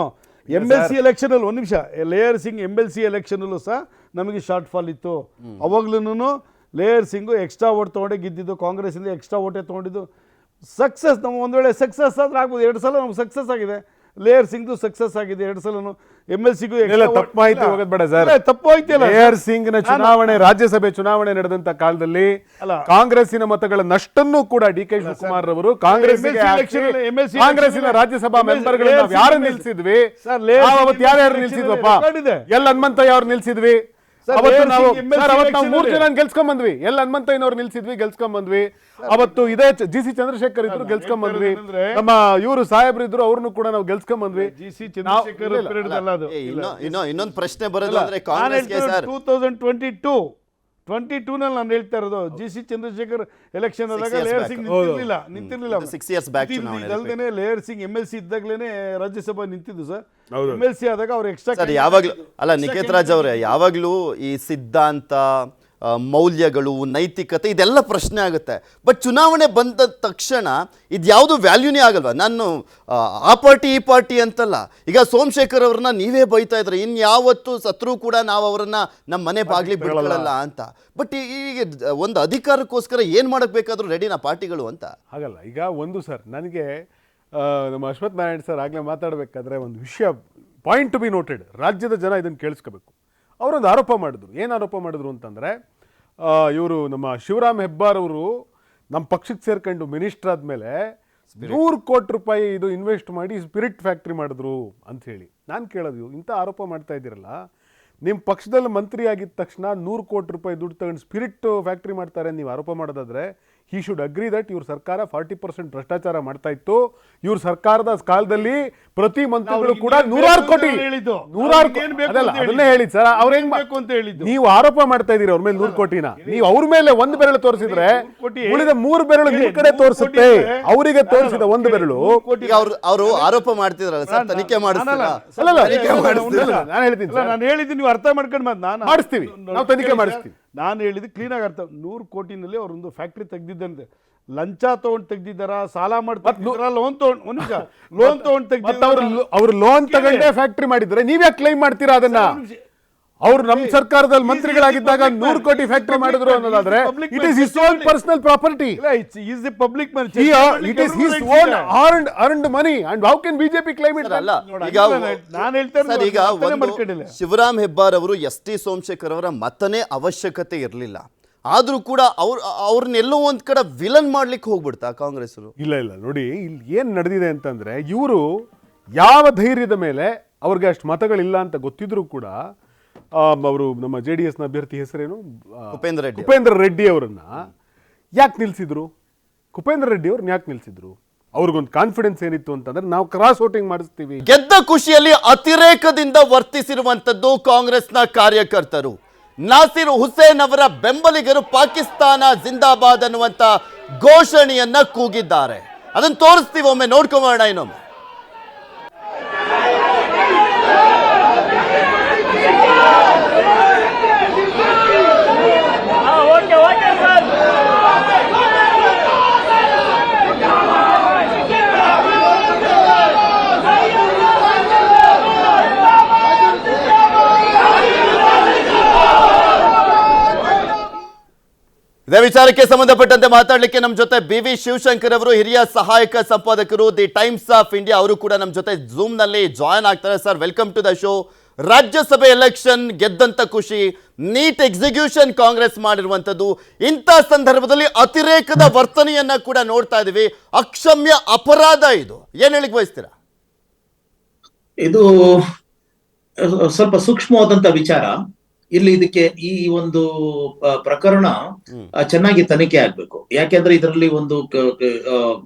K: MLC election ಅಲ್ಲಿ. 1 ನಿಮಿಷ, ಲೇಯರ್ ಸಿಂಗ್ MLC ಎಲೆಕ್ಷನ್ ಅಲ್ಲೂ ಸಹ ನಮಗೆ ಶಾರ್ಟ್ ಫಾಲ್ ಇತ್ತು. ಅವಾಗ್ಲೂ ಲೇಯರ್ ಸಿಂಗು ಎಕ್ಸ್ಟ್ರಾ ಓಟ್ ತೊಗೊಂಡೆ ಗೆದ್ದಿದ್ದು, ಕಾಂಗ್ರೆಸ್ ಇಂದ ಎಕ್ಸ್ಟ್ರಾ ಓಟೇ ತೊಗೊಂಡಿದ್ದು. ಸಕ್ಸಸ್ ನಮ್ಮ ಒಂದು ವೇಳೆ ಸಕ್ಸಸ್ ಆದ್ರೆ ಆಗ್ಬೋದು. 2 ಸಲ ನಮ್ಗೆ ಸಕ್ಸಸ್ ಆಗಿದೆ. ಲೇಯರ್ ಸಿಂಗ್ದು ಸಕ್ಸಸ್ ಆಗಿದೆ 2 ಸಲನು. MLCಗೂ
J: ತಪ್ಪು ಮಾಹಿತಿ ಹೋಗೋದು ಬೇಡ ಸರ್.
K: ತಪ್ಪು ಆಯ್ತಿಲ್ಲ.
J: ಲೇಯರ್ ಸಿಂಗ್ನ ಚುನಾವಣೆ, ರಾಜ್ಯಸಭೆ ಚುನಾವಣೆ ನಡೆದಂತ ಕಾಲದಲ್ಲಿ ಕಾಂಗ್ರೆಸ್ಸಿನ ಮತಗಳ ನಷ್ಟನ್ನು ಕೂಡ DK ಶಿವಕುಮಾರ್ ಅವರು ಕಾಂಗ್ರೆಸ್ಸಿನ ರಾಜ್ಯಸಭಾ ಮೆಂಬರ್ಗಳನ್ನ ಯಾರು ನಿಲ್ಸಿದ್ವಿ? ಯಾರ್ಯಾರು ನಿಲ್ಸಿದ್ವಪ್ಪ? ಎಲ್ ಹನುಮಂತಯ್ಯ ಅವ್ರು ನಿಲ್ಸಿದ್ವಿ. ಅವತ್ತು ನಾವು 3 ಜನ ಗೆಲ್ಸ್ಕೊಂಡ್ ಬಂದ್ವಿ. ಎಲ್ ಹನುಮಂತಯ್ಯನವ್ರು ನಿಲ್ಸಿದ್ವಿ, ಗೆಲ್ಸ್ಕೊಂಡ್ ಬಂದ್ವಿ. ಅವತ್ತು ಇದೇ GC ಚಂದ್ರಶೇಖರ್ ಇದ್ರು, ಗೆಲ್ಸ್ಕೊಂಡ್ ಬಂದ್ವಿ. ನಮ್ಮ ಇವರು ಸಾಹೇಬ್ರು ಇದ್ರು, ಅವ್ರನ್ನು ಕೂಡ ನಾವು ಗೆಲ್ಸ್ಕೊಂಡ್ ಬಂದ್ವಿ.
K: GC ಚಂದ್ರಶೇಖರ್
A: ಇನ್ನೊಂದು ಪ್ರಶ್ನೆ ಬರೋದು ಅಂದ್ರೆ ಕಾಂಗ್ರೆಸ್ಗೆ ಸರ್
K: 2022 ನಲ್ಲಿ ನಾನು ಹೇಳ್ತಾ ಇರೋದು, GC ಚಂದ್ರಶೇಖರ್ ಎಲೆಕ್ಷನ್ ಆದಾಗ ಲೇಯರ್ ಸಿಂಗ್ ನಿಂತಿರ್ಲಿಲ್ಲ.
A: 6 years ಬ್ಯಾಕ್
K: ಇದಲ್ದೇನೆ ಲೇಯರ್ ಸಿಂಗ್ MLC ಇದ್ದಾಗಲೇನೆ ರಾಜ್ಯಸಭಾ ನಿಂತಿದ್ದು ಸರ್. MLC ಆದಾಗ ಅವ್ರು ಎಕ್ಸ್ಟ್ರಾ
A: ಯಾವಾಗ್ಲೂ ಅಲ್ಲ, ನಿಖೇತ್ ರಾಜ್ ಅವರೇ, ಯಾವಾಗ್ಲೂ ಈ ಸಿದ್ಧಾಂತ ಮೌಲ್ಯಗಳು, ನೈತಿಕತೆ ಇದೆಲ್ಲ ಪ್ರಶ್ನೆ ಆಗುತ್ತೆ. ಬಟ್ ಚುನಾವಣೆ ಬಂದ ತಕ್ಷಣ ಇದ್ಯಾವುದು ವ್ಯಾಲ್ಯೂನೇ ಆಗಲ್ವಾ? ನಾನು ಆ ಪಾರ್ಟಿ ಈ ಪಾರ್ಟಿ ಅಂತಲ್ಲ. ಈಗ ಸೋಮಶೇಖರ್ ಅವ್ರನ್ನ ನೀವೇ ಬೈತಾ ಇದ್ರೆ, ಇನ್ಯಾವತ್ತು ಸತ್ರು ಕೂಡ ನಾವು ಅವರನ್ನ ನಮ್ಮ ಮನೆ ಬಾಗ್ಲಿ ಬಿಡಲ್ಲ ಅಂತ. ಬಟ್ ಈಗ ಒಂದು ಅಧಿಕಾರಕ್ಕೋಸ್ಕರ ಏನು ಮಾಡಕ್ ಬೇಕಾದ್ರೂ ರೆಡಿನಾ ಪಾರ್ಟಿಗಳು ಅಂತ?
J: ಹಾಗಲ್ಲ. ಈಗ ಒಂದು ಸರ್, ನನಗೆ ನಮ್ಮ ಅಶ್ವಥ್ ನಾರಾಯಣ್ ಸರ್ ಆಗಲೇ ಮಾತಾಡಬೇಕಾದ್ರೆ ಒಂದು ವಿಷಯ ಪಾಯಿಂಟ್ ಟು ಬಿ ನೋಟೆಡ್, ರಾಜ್ಯದ ಜನ ಇದನ್ನು ಕೇಳಿಸ್ಕೋಬೇಕು. ಅವರೊಂದು ಆರೋಪ ಮಾಡಿದ್ರು. ಏನು ಆರೋಪ ಮಾಡಿದ್ರು ಅಂತಂದರೆ, ಇವರು ನಮ್ಮ ಶಿವರಾಮ್ ಹೆಬ್ಬಾರ್ ಅವರು ನಮ್ಮ ಪಕ್ಷಕ್ಕೆ ಸೇರ್ಕೊಂಡು ಮಿನಿಸ್ಟರ್ ಆದಮೇಲೆ 100 ಕೋಟಿ ರೂಪಾಯಿ ಇದು ಇನ್ವೆಸ್ಟ್ ಮಾಡಿ ಸ್ಪಿರಿಟ್ ಫ್ಯಾಕ್ಟ್ರಿ ಮಾಡಿದ್ರು ಅಂಥೇಳಿ. ನಾನು ಕೇಳೋದು, ಇಂಥ ಆರೋಪ ಮಾಡ್ತಾ ಇದ್ದೀರಲ್ಲ, ನಿಮ್ಮ ಪಕ್ಷದಲ್ಲಿ ಮಂತ್ರಿ ಆಗಿದ ತಕ್ಷಣ 100 ಕೋಟಿ ರೂಪಾಯಿ ದುಡ್ಡು ತಗೊಂಡು ಸ್ಪಿರಿಟ್ ಫ್ಯಾಕ್ಟ್ರಿ ಮಾಡ್ತಾರೆ ನೀವು ಆರೋಪ ಮಾಡೋದಾದರೆ, ಹಿ ಶುಡ್ ಅಗ್ರಿ ದಟ್ ಇವ್ರ ಸರ್ಕಾರ 40% ಭ್ರಷ್ಟಾಚಾರ ಮಾಡ್ತಾ ಇತ್ತು. ಇವ್ರ ಸರ್ಕಾರದ ಕಾಲದಲ್ಲಿ ಪ್ರತಿ ಮಂತ್ರಿಗಳು ಕೂಡ 100 ಕೋಟಿ ಅದನ್ನೇ ಹೇಳಿದ್ ಸರ್. ಅವ್ರ ನೀವು ಆರೋಪ ಮಾಡ್ತಾ ಇದೀರಿ ಅವ್ರ ಮೇಲೆ 100 ಕೋಟಿನ. ನೀವು ಅವ್ರ ಮೇಲೆ ಒಂದು ಬೆರಳು ತೋರಿಸಿದ್ರೆ ಉಳಿದ 3 ಬೆರಳು ನಿಮ್ ಕಡೆ ತೋರಿಸುತ್ತೆ. ಅವರಿಗೆ ತೋರಿಸಿದ ಒಂದು ಬೆರಳು
A: ಅವರು ಆರೋಪ ಮಾಡ್ತಿದ್ರಲ್ಲ ಸರ್, ತನಿಖೆ ಮಾಡಿಸ್ತೀರಾ?
J: ನಾನು
K: ಹೇಳಿದ್ದೀನಿ, ನೀವು ಅರ್ಥ ಮಾಡ್ಕೊಂಡು
J: ಮಾಡಿಸ್ತೀವಿ, ನಾವು ತನಿಖೆ ಮಾಡಿಸ್ತೀವಿ.
K: ನಾನು ಹೇಳಿದ್ದು ಕ್ಲೀನಾಗಿ ಅರ್ಥ. 100 ಕೋಟಿನಲ್ಲಿ ಅವರೊಂದು ಫ್ಯಾಕ್ಟ್ರಿ ತೆಗ್ದಿದ್ದಂತೆ. ಲಂಚ ತಗೊಂಡು ತೆಗ್ದಿದ್ದಾರ, ಸಾಲ ಮಾಡಿ ಲೋನ್ ತಗೊಂಡು
J: ಅವ್ರು ಲೋನ್ ತಗೊಂಡೇ ಫ್ಯಾಕ್ಟ್ರಿ ಮಾಡಿದ್ರೆ ನೀವ್ಯಾಕೆ ಕ್ಲೈಮ್ ಮಾಡ್ತೀರಾ ಅದನ್ನ? ಅವ್ರು ನಮ್ಮ ಸರ್ಕಾರದಲ್ಲಿ ಮಂತ್ರಿಗಳಾಗಿದ್ದಾಗ 100 ಕೋಟಿ ಫ್ಯಾಕ್ಟರಿ ಮಾಡಿದ್ರು ಅನ್ನೋದಾದ್ರೆ it is his own personal property.
K: Is the public money.
J: It is his own earned money and how can BJP claim it?
A: ಅಲ್ಲ, ಈಗ ಶಿವರಾಮ್ ಹೆಬ್ಬಾರ್ ಅವರು ಎಸ್ ಟಿ ಸೋಮಶೇಖರ್ ಅವರ ಮತನೇ ಅವಶ್ಯಕತೆ ಇರಲಿಲ್ಲ. ಆದ್ರೂ ಕೂಡ ಅವ್ರನ್ನೆಲ್ಲೋ ಒಂದ್ ಕಡೆ ವಿಲನ್ ಮಾಡ್ಲಿಕ್ಕೆ ಹೋಗ್ಬಿಡ್ತಾ ಕಾಂಗ್ರೆಸ್?
J: ಇಲ್ಲ ನೋಡಿ, ಇಲ್ಲಿ ಏನ್ ನಡೆದಿದೆ ಅಂತಂದ್ರೆ, ಇವರು ಯಾವ ಧೈರ್ಯದ ಮೇಲೆ ಅವ್ರಿಗೆ ಅಷ್ಟು ಮತಗಳಿಲ್ಲ ಅಂತ ಗೊತ್ತಿದ್ರು ಕೂಡ ಅವರು ನಮ್ಮ JDS ನ ಅಭ್ಯರ್ಥಿ ಹೆಸರೇನು, ಕುಪೇಂದ್ರ ರೆಡ್ಡಿ ಅವರನ್ನ ಯಾಕೆ ನಿಲ್ಸಿದ್ರು? ಕುಪೇಂದ್ರ ರೆಡ್ಡಿ ಅವ್ರನ್ನ ಯಾಕೆ ನಿಲ್ಸಿದ್ರು? ಅವ್ರಿಗೊಂದು ಕಾನ್ಫಿಡೆನ್ಸ್ ಏನಿತ್ತು ಅಂತಂದ್ರೆ, ನಾವು ಕ್ರಾಸ್ ವೋಟಿಂಗ್ ಮಾಡಿಸ್ತೀವಿ.
A: ಗೆದ್ದ ಖುಷಿಯಲ್ಲಿ ಅತಿರೇಕದಿಂದ ವರ್ತಿಸಿರುವಂತದ್ದು ಕಾಂಗ್ರೆಸ್ನ ಕಾರ್ಯಕರ್ತರು. ನಾಸಿರ್ ಹುಸೇನ್ ಅವರ ಬೆಂಬಲಿಗರು ಪಾಕಿಸ್ತಾನ ಜಿಂದಾಬಾದ್ ಅನ್ನುವಂತ ಘೋಷಣೆಯನ್ನ ಕೂಗಿದ್ದಾರೆ. ಅದನ್ನು ತೋರಿಸ್ತೀವಿ, ಒಮ್ಮೆ ನೋಡ್ಕೊಂಬೋಣ ಇನ್ನೊಮ್ಮೆ. ಇದೇ ವಿಚಾರಕ್ಕೆ ಸಂಬಂಧಪಟ್ಟಂತೆ ಮಾತಾಡಲಿಕ್ಕೆ ನಮ್ಮ ಜೊತೆ BV ಶಿವಶಂಕರ್ ಅವರು, ಹಿರಿಯ ಸಹಾಯಕ ಸಂಪಾದಕರು, ದಿ ಟೈಮ್ಸ್ ಆಫ್ ಇಂಡಿಯಾ, ಅವರು ಕೂಡ ನಮ್ಮ ಜೊತೆ ಝೂಮ್ ನಲ್ಲಿ ಜಾಯ್ನ್ ಆಗ್ತಾರೆ. Sir, welcome to the show. ರಾಜ್ಯಸಭೆ ಎಲೆಕ್ಷನ್ ಗೆದ್ದಂತ ಖುಷಿ, ನೀಟ್ ಎಕ್ಸಿಕ್ಯೂಷನ್ ಕಾಂಗ್ರೆಸ್ ಮಾಡಿರುವಂತದ್ದು, ಇಂಥ ಸಂದರ್ಭದಲ್ಲಿ ಅತಿರೇಕದ ವರ್ತನೆಯನ್ನ ಕೂಡ ನೋಡ್ತಾ ಇದೀವಿ. ಅಕ್ಷಮ್ಯ ಅಪರಾಧ ಇದು. ಏನ್ ಹೇಳಿಕ್ ಬಯಸ್ತೀರಾ?
L: ಇದು ಸ್ವಲ್ಪ ಸೂಕ್ಷ್ಮವಾದಂತ ವಿಚಾರ. ಇಲ್ಲಿ ಇದಕ್ಕೆ ಈ ಒಂದು ಪ್ರಕರಣ ಚೆನ್ನಾಗಿ ತನಿಖೆ ಆಗ್ಬೇಕು. ಯಾಕೆಂದ್ರೆ ಇದರಲ್ಲಿ ಒಂದು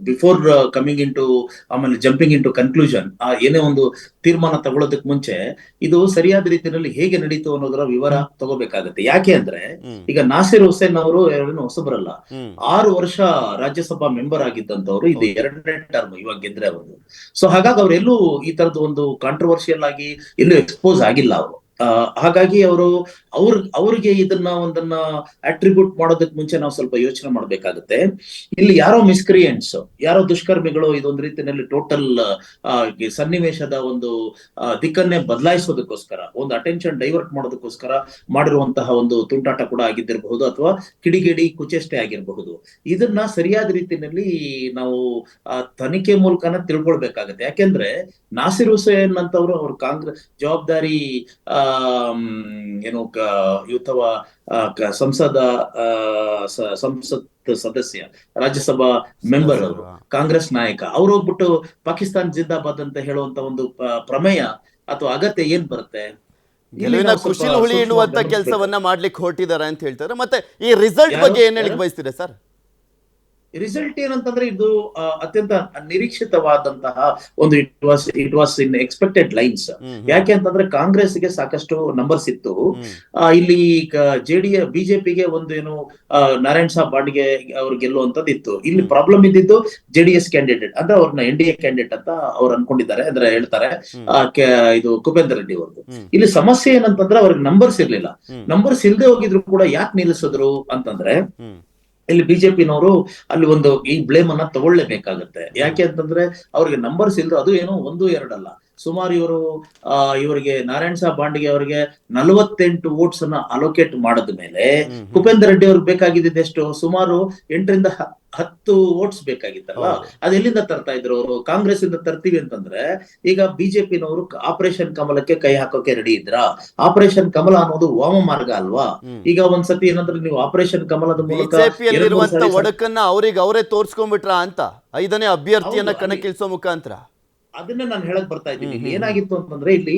L: ಬಿಫೋರ್ ಕಮಿಂಗ್ ಇನ್ ಟು, ಆಮೇಲೆ ಜಂಪಿಂಗ್ ಇನ್ ಟು ಕನ್ಕ್ಲೂಷನ್, ಏನೇ ಒಂದು ತೀರ್ಮಾನ ತಗೊಳ್ಳೋದಕ್ಕೆ ಮುಂಚೆ ಇದು ಸರಿಯಾದ ರೀತಿಯಲ್ಲಿ ಹೇಗೆ ನಡೀತು ಅನ್ನೋದರ ವಿವರ ತಗೋಬೇಕಾಗತ್ತೆ. ಯಾಕೆ ಅಂದ್ರೆ, ಈಗ ನಾಸಿರ್ ಹುಸೇನ್ ಅವರು ಏನು ಹೊಸಬರಲ್ಲ, 6 ವರ್ಷ ರಾಜ್ಯಸಭಾ ಮೆಂಬರ್ ಆಗಿದ್ದಂತವ್ರು. ಇದು 2ನೇ ಟರ್ಮ್ ಇವಾಗ ಗೆದ್ರೆ ಅವರು. ಸೊ ಹಾಗಾಗಿ ಅವರೆಲ್ಲೂ ಈ ತರದ್ದು ಒಂದು ಕಾಂಟ್ರವರ್ಷಿಯಲ್ ಆಗಿ ಎಲ್ಲೂ ಎಕ್ಸ್ಪೋಸ್ ಆಗಿಲ್ಲ ಅವರು. ಹಾಗಾಗಿ ಅವ್ರಿಗೆ ಇದನ್ನ ಒಂದನ್ನ ಅಟ್ರಿಬ್ಯೂಟ್ ಮಾಡೋದಕ್ಕೆ ಮುಂಚೆ ನಾವು ಸ್ವಲ್ಪ ಯೋಚನೆ ಮಾಡ್ಬೇಕಾಗುತ್ತೆ. ಇಲ್ಲಿ ಯಾರೋ ಮಿಸ್ಕ್ರಿಯೆಂಟ್ಸ್, ಯಾರೋ ದುಷ್ಕರ್ಮಿಗಳು ಇದೊಂದು ರೀತಿಯಲ್ಲಿ ಟೋಟಲ್ ಸನ್ನಿವೇಶದ ಒಂದು ದಿಕ್ಕನ್ನೇ ಬದಲಾಯಿಸೋದಕ್ಕೋಸ್ಕರ, ಒಂದು ಅಟೆನ್ಷನ್ ಡೈವರ್ಟ್ ಮಾಡೋದಕ್ಕೋಸ್ಕರ ಮಾಡಿರುವಂತಹ ಒಂದು ತುಂಟಾಟ ಕೂಡ ಆಗಿದ್ದಿರಬಹುದು, ಅಥವಾ ಕಿಡಿಗೇಡಿ ಕುಚೇಷ್ಟೆ ಆಗಿರಬಹುದು. ಇದನ್ನ ಸರಿಯಾದ ರೀತಿಯಲ್ಲಿ ನಾವು ತನಿಖೆ ಮೂಲಕನ ತಿಳ್ಕೊಳ್ಬೇಕಾಗತ್ತೆ. ಯಾಕೆಂದ್ರೆ ನಾಸಿರ್ ಹುಸೇನ್ ಅಂತವ್ರು ಅವ್ರ ಕಾಂಗ್ರೆಸ್ ಜವಾಬ್ದಾರಿ ಏನು ಯುವ ಸಂಸತ್ ಸದಸ್ಯ, ರಾಜ್ಯಸಭಾ ಮೆಂಬರ್, ಅವರು ಕಾಂಗ್ರೆಸ್ ನಾಯಕ, ಅವ್ರು ಹೋಗ್ಬಿಟ್ಟು ಪಾಕಿಸ್ತಾನ್ ಜಿಂದಾಬಾದ್ ಅಂತ ಹೇಳುವಂತ ಒಂದು ಪ್ರಮೇಯ ಅಥವಾ ಅಗತ್ಯ ಏನ್ ಬರುತ್ತೆ?
A: ಗೆಲುವಿನ ಖುಷಿಲಿ ಹುಳಿ ಇಡುವಂತ ಕೆಲಸವನ್ನ ಮಾಡ್ಲಿಕ್ಕೆ ಹೊರಟಿದ್ದಾರೆ ಅಂತ ಹೇಳ್ತಾರೆ. ಮತ್ತೆ ಈ ರಿಸಲ್ಟ್ ಬಗ್ಗೆ ಏನ್ ಹೇಳಿಕ್ ಬಯಸ್ತೀರಾ ಸರ್?
L: ರಿಸಲ್ಟ್ ಏನಂತಂದ್ರೆ ಇದು ಅತ್ಯಂತ ನಿರೀಕ್ಷಿತವಾದಂತಹ ಒಂದು it was in expected lines. ಯಾಕೆ ಅಂತಂದ್ರೆ ಕಾಂಗ್ರೆಸ್ಗೆ ಸಾಕಷ್ಟು ನಂಬರ್ಸ್ ಇತ್ತು. ಇಲ್ಲಿ ಬಿಜೆಪಿಗೆ ಒಂದು ಏನು ನಾರಾಯಣ್ ಸಾಬ್ ಬಾಂಡ್ಗೆ ಅವ್ರು ಗೆಲ್ಲುವಂತದ್ದು ಇತ್ತು. ಇಲ್ಲಿ ಪ್ರಾಬ್ಲಮ್ ಇದ್ದಿದ್ದು ಜೆಡಿಎಸ್ ಕ್ಯಾಂಡಿಡೇಟ್ ಅಂದ್ರೆ ಅವ್ರನ್ನ NDA ಕ್ಯಾಂಡಿಡೇಟ್ ಅಂತ ಅವ್ರು ಅನ್ಕೊಂಡಿದ್ದಾರೆ, ಅಂದ್ರೆ ಹೇಳ್ತಾರೆ ಇದು ಕುಪೇಂದ್ರ ರೆಡ್ಡಿ ಅವ್ರದ್ದು. ಇಲ್ಲಿ ಸಮಸ್ಯೆ ಏನಂತಂದ್ರೆ ಅವ್ರಿಗೆ ನಂಬರ್ಸ್ ಇರ್ಲಿಲ್ಲ. ನಂಬರ್ಸ್ ಇಲ್ಲದೆ ಹೋಗಿದ್ರು ಕೂಡ ಯಾಕೆ ನಿಲ್ಲಿಸಿದ್ರು ಅಂತಂದ್ರೆ ಇಲ್ಲಿ ಬಿಜೆಪಿನವರು ಅಲ್ಲಿ ಒಂದು ಈ ಬ್ಲೇಮ್ ಅನ್ನ ತಗೊಳ್ಳೇಬೇಕಾಗತ್ತೆ. ಯಾಕೆ ಅಂತಂದ್ರೆ ಅವ್ರಿಗೆ ನಂಬರ್ಸ್ ಇಲ್ದು, ಅದು ಏನು 1-2 ಅಲ್ಲ, ಸುಮಾರು ಇವರಿಗೆ ನಾರಾಯಣ್ ಸಾಬ್ ಬಾಂಡ್ಗೆ ಅವರಿಗೆ 48 ವೋಟ್ಸ್ ಅನ್ನ ಅಲೋಕೇಟ್ ಮಾಡಿದ ಮೇಲೆ ಕುಪೇಂದ್ರ ರೆಡ್ಡಿ ಅವ್ರಿಗೆ ಬೇಕಾಗಿದ್ದ ಎಷ್ಟು, ಸುಮಾರು 8ರಿಂದ 10 ವೋಟ್ಸ್ ಬೇಕಾಗಿತ್ತಲ್ಲ. ಅದೆಲ್ಲಿಂದ ತರ್ತಾ ಇದ್ರು ಅವರು? ಕಾಂಗ್ರೆಸ್ ಇಂದ ತರ್ತೀವಿ ಅಂತಂದ್ರೆ ಈಗ ಬಿಜೆಪಿನವರು ಆಪರೇಷನ್ ಕಮಲಕ್ಕೆ ಕೈ ಹಾಕೋಕೆ ರೆಡಿ ಇದ್ರ? ಆಪರೇಷನ್ ಕಮಲ ಅನ್ನೋದು ವಾಮ ಮಾರ್ಗ ಅಲ್ವಾ? ಈಗ ಒಂದ್ಸತಿ ಏನಂದ್ರೆ ನೀವು ಆಪರೇಷನ್ ಕಮಲದ ಮೂಲಕ
A: ಬಿಜೆಪಿಯಲ್ಲಿರುವಂತ ಒಡಕನ್ನ ಅವ್ರಿಗೆ ಅವರೇ ತೋರ್ಸ್ಕೊಂಡ್ಬಿಟ್ರ ಅಂತ 5ನೇ ಅಭ್ಯರ್ಥಿಯನ್ನ ಕಣಕ್ಕಿಳಿಸೋ ಮುಖಾಂತರ.
L: ಅದನ್ನ ನಾನು ಹೇಳಕ್ ಬರ್ತಾ ಇದ್ದೀನಿ. ಇಲ್ಲಿ ಏನಾಗಿತ್ತು ಅಂತಂದ್ರೆ ಇಲ್ಲಿ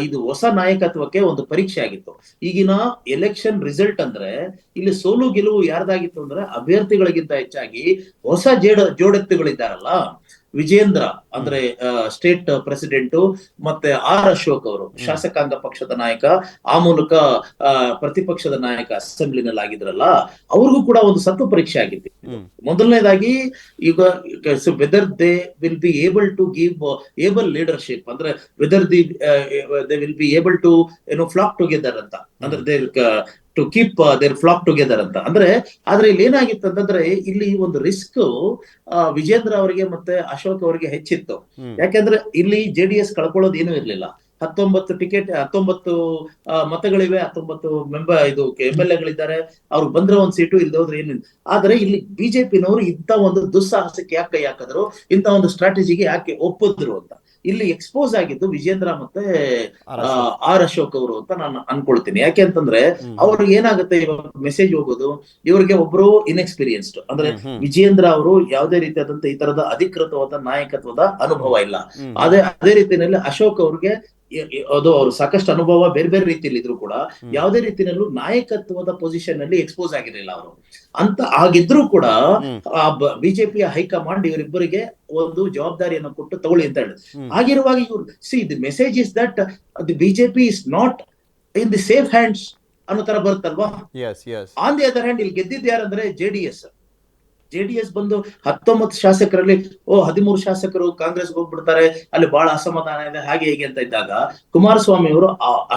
L: ಇದು ಹೊಸ ನಾಯಕತ್ವಕ್ಕೆ ಒಂದು ಪರೀಕ್ಷೆ ಆಗಿತ್ತು. ಈಗಿನ ಎಲೆಕ್ಷನ್ ರಿಸಲ್ಟ್ ಅಂದ್ರೆ ಇಲ್ಲಿ ಸೋಲು ಗೆಲುವು ಯಾರ್ದಾಗಿತ್ತು ಅಂದ್ರೆ ಅಭ್ಯರ್ಥಿಗಳಿಗಿಂತ ಹೆಚ್ಚಾಗಿ ಹೊಸ ಜೋಡೆತ್ತುಗಳಿದ್ದಾರಲ್ಲ, ವಿಜೇಂದ್ರ ಅಂದ್ರೆ ಸ್ಟೇಟ್ ಪ್ರೆಸಿಡೆಂಟ್, ಮತ್ತೆ ಅಶೋಕ್ ಅವರು ಶಾಸಕಾಂಗ ಪಕ್ಷದ ನಾಯಕ, ಆ ಮೂಲಕ ಪ್ರತಿಪಕ್ಷದ ನಾಯಕ ಅಸೆಂಬ್ಲಿನಲ್ಲಿ ಆಗಿದ್ರಲ್ಲ, ಅವ್ರಿಗೂ ಕೂಡ ಒಂದು ಸತ್ತು ಪರೀಕ್ಷೆ ಆಗಿತ್ತು. ಮೊದಲನೇದಾಗಿ ಈಗ whether they will be able to give able leadership, ಅಂದ್ರೆ whether they will be able to flock together ಅಂತ, ಅಂದ್ರೆ to keep their flock together ಅಂತ. ಆದ್ರೆ ಇಲ್ಲಿ ಏನಾಗಿತ್ತು ಅಂತಂದ್ರೆ ಇಲ್ಲಿ ಒಂದು ರಿಸ್ಕ್ ವಿಜೇಂದ್ರ ಅವರಿಗೆ ಮತ್ತೆ ಅಶೋಕ್ ಅವರಿಗೆ ಹೆಚ್ಚಿತ್ತು. ಯಾಕೆಂದ್ರೆ ಇಲ್ಲಿ JDS ಕಳ್ಕೊಳ್ಳೋದು ಏನೂ ಇರ್ಲಿಲ್ಲ. 19 ಟಿಕೆಟ್, 19 ಮತಗಳಿವೆ, 19 MLA ಗಳಿದ್ದಾರೆ. ಅವ್ರಿಗೆ ಬಂದ್ರೆ ಒಂದು ಸೀಟು, ಇಲ್ದ ಹೋದ್ರೆ ಏನಿಲ್ಲ. ಆದ್ರೆ ಇಲ್ಲಿ ಬಿಜೆಪಿನವರು ಇಂಥ ಒಂದು ದುಸ್ಸಾಹಸಕ್ಕೆ ಯಾಕೆ ಕೈ ಹಾಕಿದ್ರು, ಇಂಥ ಒಂದು ಸ್ಟ್ರಾಟಜಿಗೆ ಯಾಕೆ ಒಪ್ಪಿದ್ರು ಅಂತ ಇಲ್ಲಿ ಎಕ್ಸ್ಪೋಸ್ ಆಗಿದ್ದು ವಿಜೇಂದ್ರ ಮತ್ತೆ ಅಶೋಕ್ ಅವರು ಅಂತ ನಾನು ಅನ್ಕೊಳ್ತೀನಿ. ಯಾಕೆ ಅಂತಂದ್ರೆ ಅವ್ರಿಗೆ ಏನಾಗುತ್ತೆ, ಇವಾಗ ಮೆಸೇಜ್ ಹೋಗೋದು, ಇವರಿಗೆ ಒಬ್ರು ಇನ್ಎಕ್ಸ್ಪೀರಿಯನ್ಸ್ಡ್, ಅಂದ್ರೆ ವಿಜೇಂದ್ರ ಅವರು ಯಾವುದೇ ರೀತಿಯಾದಂತ ಈ ತರದ ಅಧಿಕೃತವಾದ ನಾಯಕತ್ವದ ಅನುಭವ ಇಲ್ಲ. ಅದೇ ರೀತಿಯಲ್ಲಿ ಅಶೋಕ್ ಅವ್ರಿಗೆ ಅದು ಅವರು ಸಾಕಷ್ಟು ಅನುಭವ ಬೇರೆ ಬೇರೆ ರೀತಿಯಲ್ಲಿ ಇದ್ರು ಕೂಡ ಯಾವುದೇ ರೀತಿಯಲ್ಲೂ ನಾಯಕತ್ವದ ಪೊಸಿಷನ್ ಅಲ್ಲಿ ಎಕ್ಸ್ಪೋಸ್ ಆಗಿರಲಿಲ್ಲ ಅವರು ಅಂತ. ಆಗಿದ್ರು ಕೂಡ ಬಿಜೆಪಿಯ ಹೈಕಮಾಂಡ್ ಇವರಿಬ್ಬರಿಗೆ ಒಂದು ಜವಾಬ್ದಾರಿಯನ್ನು ಕೊಟ್ಟು ತಗೊಳ್ಳಿ ಅಂತ ಹೇಳಿ. ಆಗಿರುವಾಗ ಇವ್ರು the message is that the BJP is not in the safe hands ಅನ್ನೋ ತರ ಬರುತ್ತಲ್ವಾ. ಆನ್ ದಿ ಅದರ್ ಹ್ಯಾಂಡ್ ಇಲ್ಲಿ ಗೆದ್ದಿದ್ದು ಯಾರಂದ್ರೆ ಜೆಡಿಎಸ್ ಬಂದು 19 ಶಾಸಕರಲ್ಲಿ 13 ಶಾಸಕರು ಕಾಂಗ್ರೆಸ್ಗೆ ಹೋಗ್ಬಿಡ್ತಾರೆ, ಅಲ್ಲಿ ಬಹಳ ಅಸಮಾಧಾನ ಇದೆ, ಹಾಗೆ ಹೇಗೆ ಅಂತ ಇದ್ದಾಗ ಕುಮಾರಸ್ವಾಮಿ ಅವರು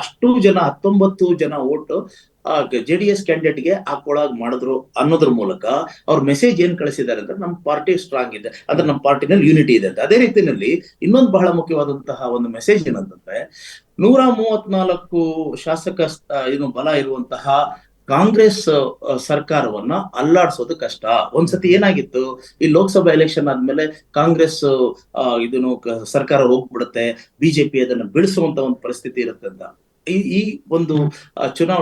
L: ಅಷ್ಟು ಜನ 19 ಜನ ಓಟ್ JDS ಕ್ಯಾಂಡಿಡೇಟ್ಗೆ ಹಾಕೊಳಗ್ ಮಾಡಿದ್ರು ಅನ್ನೋದ್ರ ಮೂಲಕ ಅವ್ರ ಮೆಸೇಜ್ ಏನ್ ಕಳಿಸಿದ್ದಾರೆ ಅಂದ್ರೆ ನಮ್ಮ ಪಾರ್ಟಿ ಸ್ಟ್ರಾಂಗ್ ಇದೆ, ಅಂದ್ರೆ ನಮ್ಮ ಪಾರ್ಟಿನಲ್ಲಿ ಯೂನಿಟಿ ಇದೆ ಅಂತ. ಅದೇ ರೀತಿಯಲ್ಲಿ ಇನ್ನೊಂದು ಬಹಳ ಮುಖ್ಯವಾದಂತಹ ಒಂದು ಮೆಸೇಜ್ ಏನಂತಂದ್ರೆ 134 ಶಾಸಕ ಬಲ ಇರುವಂತಹ ಕಾಂಗ್ರೆಸ್ ಸರ್ಕಾರವನ್ನ ಅಲ್ಲಾಡ್ಸೋದು ಕಷ್ಟ. ಒಂದ್ಸತಿ ಏನಾಗಿತ್ತು, ಈ ಲೋಕಸಭಾ ಎಲೆಕ್ಷನ್ ಆದ್ಮೇಲೆ ಕಾಂಗ್ರೆಸ್ ಸರ್ಕಾರ ಹೋಗ್ಬಿಡುತ್ತೆ, ಬಿಜೆಪಿ ಅದನ್ನ ಬಿಡಿಸುವಂತ ಒಂದು ಪರಿಸ್ಥಿತಿ ಇರುತ್ತೆ ಅಂತ. ಈ ಒಂದು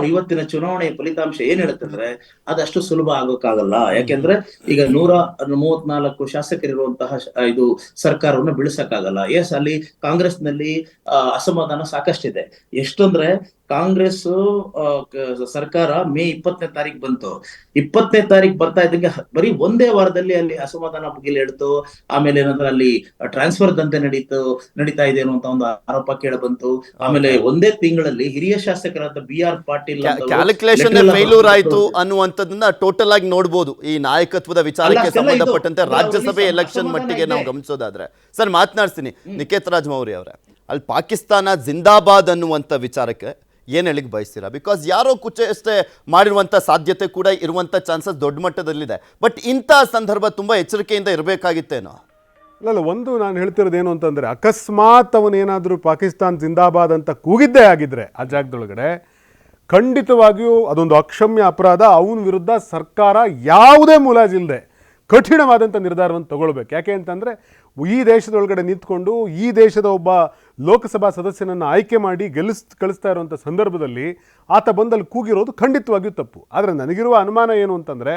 L: ಇವತ್ತಿನ ಚುನಾವಣೆಯ ಫಲಿತಾಂಶ ಏನ್ ಹೇಳುತ್ತಂದ್ರೆ ಅದಷ್ಟು ಸುಲಭ ಆಗೋಕ್ಕಾಗಲ್ಲ. ಯಾಕೆಂದ್ರೆ ಈಗ 134 ಶಾಸಕರಿರುವಂತಹ ಸರ್ಕಾರವನ್ನು ಬಿಡಿಸಕ್ಕಾಗಲ್ಲ. ಅಲ್ಲಿ ಕಾಂಗ್ರೆಸ್ ನಲ್ಲಿ ಅಸಮಾಧಾನ ಸಾಕಷ್ಟಿದೆ. ಎಷ್ಟಂದ್ರೆ ಕಾಂಗ್ರೆಸ್ ಸರ್ಕಾರ ಮೇ 20ನೇ ತಾರೀಕು ಬಂತು. 20ನೇ ತಾರೀಕು ಬರ್ತಾ ಇದ್ದಂಗೆ ಬರೀ ಒಂದೇ ವಾರದಲ್ಲಿ ಅಲ್ಲಿ ಅಸಮಾಧಾನ ಭುಗಿಲೇಳ್ತು. ಆಮೇಲೆ ಏನಂದ್ರೆ ಅಲ್ಲಿ ಟ್ರಾನ್ಸ್ಫರ್ ದಂಧೆ ನಡೀತಾ ಇದೆ ಅನ್ನುವಂತ ಒಂದು ಆರೋಪ ಕೇಳ ಬಂತು. ಆಮೇಲೆ ಒಂದೇ ತಿಂಗಳಲ್ಲಿ ಹಿರಿಯ ಶಾಸಕರಾದ BR ಪಾಟೀಲ್
A: ಕ್ಯಾಲ್ಕುಲೇಷನ್ ಫೇಲ್ಯೂರ್ ಆಯ್ತು ಅನ್ನುವಂಥದ್ದನ್ನ ಟೋಟಲ್ ಆಗಿ ನೋಡ್ಬೋದು. ಈ ನಾಯಕತ್ವದ ವಿಚಾರಕ್ಕೆ ಸಂಬಂಧಪಟ್ಟಂತೆ ರಾಜ್ಯಸಭೆ ಎಲೆಕ್ಷನ್ ಮಟ್ಟಿಗೆ ನಾವು ಗಮನಿಸೋದಾದ್ರೆ ಸರ್ ಮಾತನಾಡ್ತೀನಿ ನಿಕೇತ್ ರಾಜ್ ಮೌರ್ಯ ಅವರೇ, ಅಲ್ಲಿ ಪಾಕಿಸ್ತಾನ ಜಿಂದಾಬಾದ್ ಅನ್ನುವಂಥ ವಿಚಾರಕ್ಕೆ ಏನು ಹೇಳಿಕ್ ಬಯಸ್ತೀರಾ? ಬಿಕಾಸ್ ಯಾರೋ ಕುಚೇಷ್ಟೆ ಮಾಡಿರುವಂಥ ಸಾಧ್ಯತೆ ಕೂಡ ಇರುವಂಥ ಚಾನ್ಸಸ್ ದೊಡ್ಡ ಮಟ್ಟದಲ್ಲಿದೆ. ಬಟ್ ಇಂಥ ಸಂದರ್ಭ ತುಂಬ ಎಚ್ಚರಿಕೆಯಿಂದ ಇರಬೇಕಾಗಿತ್ತೇನೋ?
J: ಅಲ್ಲ, ಒಂದು ನಾನು ಹೇಳ್ತಿರೋದು ಏನು ಅಂತಂದರೆ, ಅಕಸ್ಮಾತ್ ಅವನೇನಾದರೂ ಪಾಕಿಸ್ತಾನ್ ಜಿಂದಾಬಾದ್ ಅಂತ ಕೂಗಿದ್ದೇ ಆಗಿದ್ದರೆ ಆ ಜಾಗದೊಳಗಡೆ ಖಂಡಿತವಾಗಿಯೂ ಅದೊಂದು ಅಕ್ಷಮ್ಯ ಅಪರಾಧ. ಅವನ ವಿರುದ್ಧ ಸರ್ಕಾರ ಯಾವುದೇ ಮುಲಾಜಿಲ್ಲದೆ ಕಠಿಣವಾದಂಥ ನಿರ್ಧಾರವನ್ನು ತಗೊಳ್ಬೇಕು. ಯಾಕೆ ಅಂತಂದರೆ ಈ ದೇಶದೊಳಗಡೆ ನಿಂತ್ಕೊಂಡು ಈ ದೇಶದ ಒಬ್ಬ ಲೋಕಸಭಾ ಸದಸ್ಯನನ್ನು ಆಯ್ಕೆ ಮಾಡಿ ಕಳಿಸ್ತಾ ಇರುವಂಥ ಸಂದರ್ಭದಲ್ಲಿ ಆತ ಬಂದಲ್ಲಿ ಕೂಗಿರೋದು ಖಂಡಿತವಾಗಿಯೂ ತಪ್ಪು. ಆದರೆ ನನಗಿರುವ ಅನುಮಾನ ಏನು ಅಂತಂದರೆ,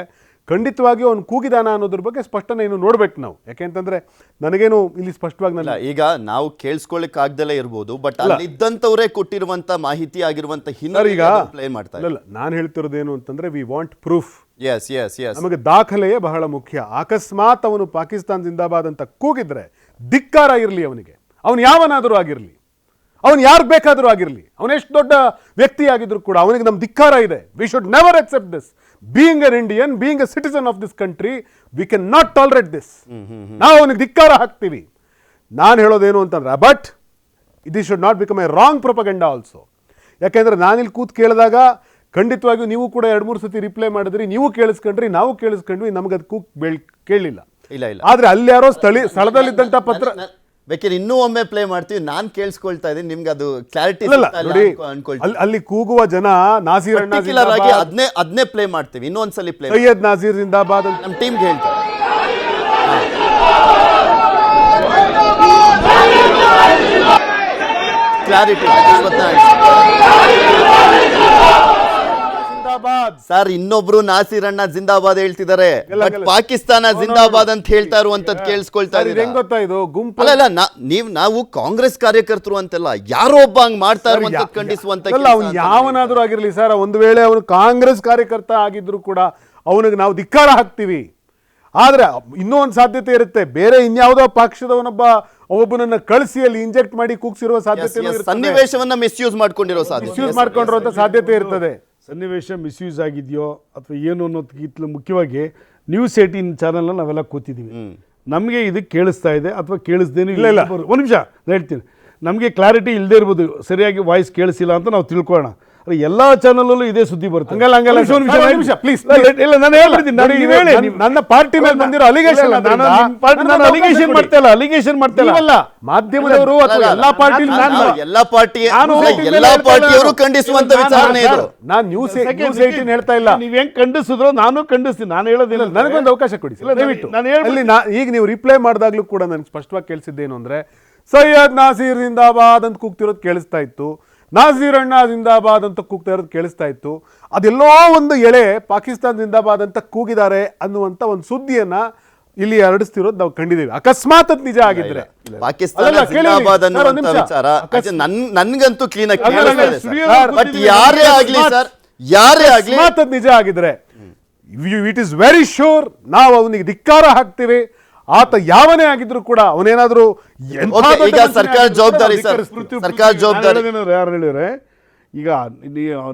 J: ಖಂಡಿತವಾಗಿಯೂ ಅವ್ನು ಕೂಗಿದಾನ ಅನ್ನೋದ್ರ ಬಗ್ಗೆ ಸ್ಪಷ್ಟನೆ ಇನ್ನು ನೋಡ್ಬೇಕು ನಾವು. ಯಾಕೆಂತಂದ್ರೆ ನನಗೇನು ಇಲ್ಲಿ ಸ್ಪಷ್ಟವಾಗಿ
A: ಇಲ್ಲ, ಈಗ ನಾವು ಕೇಳಿಸ್ಕೊಳ್ಳಿಕ್ ಆಗ್ದಲೇ ಇರ್ಬೋದು, ಬಟ್ ಅಲ್ಲಿದ್ದಂಥವ್ರೇ ಕೊಟ್ಟಿರುವಂತ ಮಾಹಿತಿ ಆಗಿರುವಂತ ಹಿನ್ನೆಲೆ ಪ್ಲೇ ಮಾಡ್ತಾರೆ.
J: ಇಲ್ಲ, ನಾನು ಹೇಳ್ತಿರೋದೇನು ಅಂತಂದ್ರೆ we want proof.
A: Yes yes yes,
J: ನಮಗೆ ದಾಖಲೆಯೇ ಬಹಳ ಮುಖ್ಯ. ಅಕಸ್ಮಾತ್ ಅವನು ಪಾಕಿಸ್ತಾನ್ ಜಿಂದಾಬಾದ್ ಅಂತ ಕೂಗಿದ್ರೆ ಧಿಕ್ಕಾರ ಇರಲಿ ಅವನಿಗೆ, ಅವನು ಯಾವನಾದರೂ ಆಗಿರಲಿ, ಅವನು ಯಾರು ಬೇಕಾದರೂ ಆಗಿರಲಿ, ಅವನು ಎಷ್ಟು ದೊಡ್ಡ ವ್ಯಕ್ತಿ ಆಗಿದ್ರು ಕೂಡ ಅವನಿಗೆ ನಮ್ಮ ಧಿಕ್ಕಾರ ಇದೆ. We should never accept this. Being an Indian, being a citizen of this country, we can not tolerate this. ನಾವು ಅವನಿಗೆ ಧಿಕ್ಕಾರ ಹಾಕ್ತೀವಿ. ನಾನು ಹೇಳೋದೇನು ಅಂತಂದ್ರೆ, but this should not become a wrong propaganda also. ಯಾಕೆಂದ್ರೆ ನಾನಿಲ್ಲಿ ಕೂತ್ ಕೇಳಿದಾಗ ಖಂಡಿತವಾಗಿಯೂ ನೀವು ಕೂಡ 2-3 ಸತಿ ರಿಪ್ಲೈ ಮಾಡಿದ್ರಿ, ನೀವು ಕೇಳಿಸ್ಕೊಂಡ್ರಿ, ನಾವು ಕೇಳಿಸ್ಕೊಂಡ್ವಿ, ನಮ್ಗೆ ಅದು ಕೇಳಲಿಲ್ಲ.
A: ಇಲ್ಲ ಇಲ್ಲ,
J: ಆದ್ರೆ ಅಲ್ಲಿ ಯಾರೋ ಸ್ಥಳದಲ್ಲಿದ್ದಂಥ ಪತ್ರ
A: ಬೇಕಿದ್ರೆ ಇನ್ನೂ ಒಮ್ಮೆ ಪ್ಲೇ ಮಾಡ್ತೀವಿ. ನಾನ್ ಕೇಳಿಸ್ಕೊಳ್ತಾ ಇದ್ದೀನಿ, ನಿಮ್ಗೆ ಅದು ಕ್ಲಾರಿಟಿ
J: ನೋಡಿ. ಅಲ್ಲಿ ಕೂಗುವ ಜನ ನಾಸೀರ್ ಅಣ್ಣ
A: ಅದನ್ನೇ ಪ್ಲೇ ಮಾಡ್ತೀವಿ. ಇನ್ನೊಂದ್ಸಲಿ ಪ್ಲೇ,
J: ಸೈಯದ್ ನಾಸೀರ್ ಜಿಂದಾಬಾದ್ ಅಂತ
A: ನಮ್ಮ ಟೀಮ್ಗೆ ಹೇಳ್ತಾರೆ. ಕ್ಲಾರಿಟಿ ಸರ್, ಇನ್ನೊಬ್ರು ನಾಸೀರ್ ಅಣ್ಣ ಜಿಂದಾಬಾದ್ ಹೇಳ್ತಿದ್ದಾರೆ, ಬಟ್ ಪಾಕಿಸ್ತಾನ ಜಿಂದಾಬಾದ್ ಅಂತ ಹೇಳ್ತಾ ಇರುವಂತದ್ದು ಕೇಳಿಸ್ಕೊಳ್ತಾ ಇದ್ದೀವಿ.
J: ಹೆಂಗ್ ಗೊತ್ತಾ ಇದು ಗುಂಪು?
A: ಅಲ್ಲ, ನಾವು ಕಾಂಗ್ರೆಸ್ ಕಾರ್ಯಕರ್ತರು ಅಂತೆಲ್ಲ, ಯಾರೋ ಒಬ್ಬ ಹಂಗ್ ಮಾಡ್ತಾ ಇರುವಂತದ್ದು ಖಂಡಿಸುವಂತ.
J: ಅವ್ನು ಯಾವನಾದ್ರೂ ಆಗಿರ್ಲಿ ಸರ್, ಒಂದು ವೇಳೆ ಅವನು ಕಾಂಗ್ರೆಸ್ ಕಾರ್ಯಕರ್ತ ಆಗಿದ್ರು ಕೂಡ ಅವನಿಗೆ ನಾವು ಧಿಕ್ಕಾರ ಹಾಕ್ತೀವಿ. ಆದ್ರೆ ಇನ್ನೂ ಒಂದು ಸಾಧ್ಯತೆ ಇರುತ್ತೆ, ಬೇರೆ ಇನ್ಯಾವುದೋ ಒಬ್ಬನನ್ನ ಕಳಿಸಿ ಅಲ್ಲಿ ಇಂಜೆಕ್ಟ್ ಮಾಡಿ ಕೂಗ್ಸಿರುವ ಸಾಧ್ಯತೆ,
A: ಸನ್ನಿವೇಶವನ್ನ ಮಿಸ್ಯೂಸ್
J: ಮಾಡ್ಕೊಂಡಿರುವಂತ ಸಾಧ್ಯತೆ ಇರ್ತದೆ.
K: ಸನ್ನಿವೇಶ ಮಿಸ್ಯೂಸ್ ಆಗಿದೆಯೋ ಅಥವಾ ಏನು ಅನ್ನೋದಕ್ಕಿಂತಲೂ ಮುಖ್ಯವಾಗಿ ನ್ಯೂಸ್ 18 ಚಾನಲ್ನ ನಾವೆಲ್ಲ ಕೂತಿದ್ದೀವಿ. ನಮಗೆ ಇದು ಕೇಳಿಸ್ತಾ ಇದೆ ಅಥವಾ ಕೇಳಿಸ್ದೇನು ಇಲ್ಲ. ಒಂದು ನಿಮಿಷ ಹೇಳ್ತೀನಿ, ನಮಗೆ ಕ್ಲಾರಿಟಿ ಇಲ್ಲದೆ ಇರ್ಬೋದು, ಸರಿಯಾಗಿ ವಾಯ್ಸ್ ಕೇಳಿಸಿಲ್ಲ ಅಂತ ನಾವು ತಿಳ್ಕೊಳ್ಳೋಣ. ಎಲ್ಲ ಚಾನಲ್ ಇದೇ ಸುದ್ದಿ ಬರುತ್ತೆ.
J: ನನ್ನ ಪಾರ್ಟಿ ಮೇಲೆ ಬಂದಿರೋ ಅಲಿಗೇಷನ್
K: ಅಲಿಗೇಷನ್ ಮಾಡ್ತಾ
J: ಮಾಧ್ಯಮದವರು ಅಥವಾ
A: ಎಲ್ಲಾ ಪಾರ್ಟಿಯವರು ಖಂಡಿಸುವಂತ ವಿಚಾರಣೆ ಇದು.
J: ನಾನು ನ್ಯೂಸ್ 18 ಹೇಳ್ತಾ ಇಲ್ಲ.
K: ನೀವ್ ಹೆಂಗ್ ಖಂಡಿಸಿದ್ರು ನಾನು ಖಂಡಿಸ್ತೀನಿ. ನಾನು ಹೇಳೋದಿಲ್ಲ,
J: ನನಗೊಂದು ಅವಕಾಶ ಕೊಡಿ ದಯವಿಟ್ಟು. ಈಗ ನೀವು ರಿಪ್ಲೈ ಮಾಡಿದಾಗ್ಲೂ ಕೂಡ ನನಗೆ ಸ್ಪಷ್ಟವಾಗಿ ಕೇಳಿಸಿದ್ದೇನು ಅಂದ್ರೆ, ಸೈಯದ್ ನಾಸೀರ್ ಜಿಂದಾಬಾದ್ ಅಂತ ಕೂಗ್ತಿರೋದು ಕೇಳಿಸ್ತಾ ಇತ್ತು, ನಾಸೀರ್ ಅಣ್ಣ ಜಿಂದಾಬಾದ್ ಅಂತ ಕೂಗ್ತಾ ಇರೋದು ಕೇಳಿಸ್ತಾ ಇತ್ತು. ಅದೆಲ್ಲೋ ಒಂದು ಎಳೆ ಪಾಕಿಸ್ತಾನ ಜಿಂದಾಬಾದ್ ಅಂತ ಕೂಗಿದ್ದಾರೆ ಅನ್ನುವಂತ ಒಂದು ಸುದ್ದಿಯನ್ನ ಇಲ್ಲಿ ಹರಡಿಸ್ತಿರೋದು ನಾವು ಕಂಡಿದ್ದೀವಿ. ಅಕಸ್ಮಾತ್ ಅದು ನಿಜ ಆಗಿದ್ರೆ
A: ಪಾಕಿಸ್ತಾನ ಜಿಂದಾಬಾದ್ ಅನ್ನುವಂತ ವಿಚಾರ ನನ್ಗಂತೂ ಕ್ಲೀನ್ ಆಗಿ ಬಟ್ ಯಾರೇ ಆಗ್ಲಿ ಸರ್, ಯಾರೇ ಆಗ್ಲಿ
J: ಅದು ನಿಜ ಆಗಿದ್ರೆ ಇಟ್ ಇಸ್ ವೆರಿ ಶೋರ್ ನಾವು ಅವನಿಗೆ ಧಿಕ್ಕಾರ ಹಾಕ್ತೀವಿ. ಆತ ಯಾವನೇ ಆಗಿದ್ರು ಕೂಡ ಅವನೇನಾದ್ರೂ
A: ಈಗ ಸರ್ಕಾರ ಜವಾಬ್ದಾರಿ, ಸರ್ಕಾರ ಜವಾಬ್ದಾರಿ
K: ಯಾರು ಹೇಳಿದ್ರೆ, ಈಗ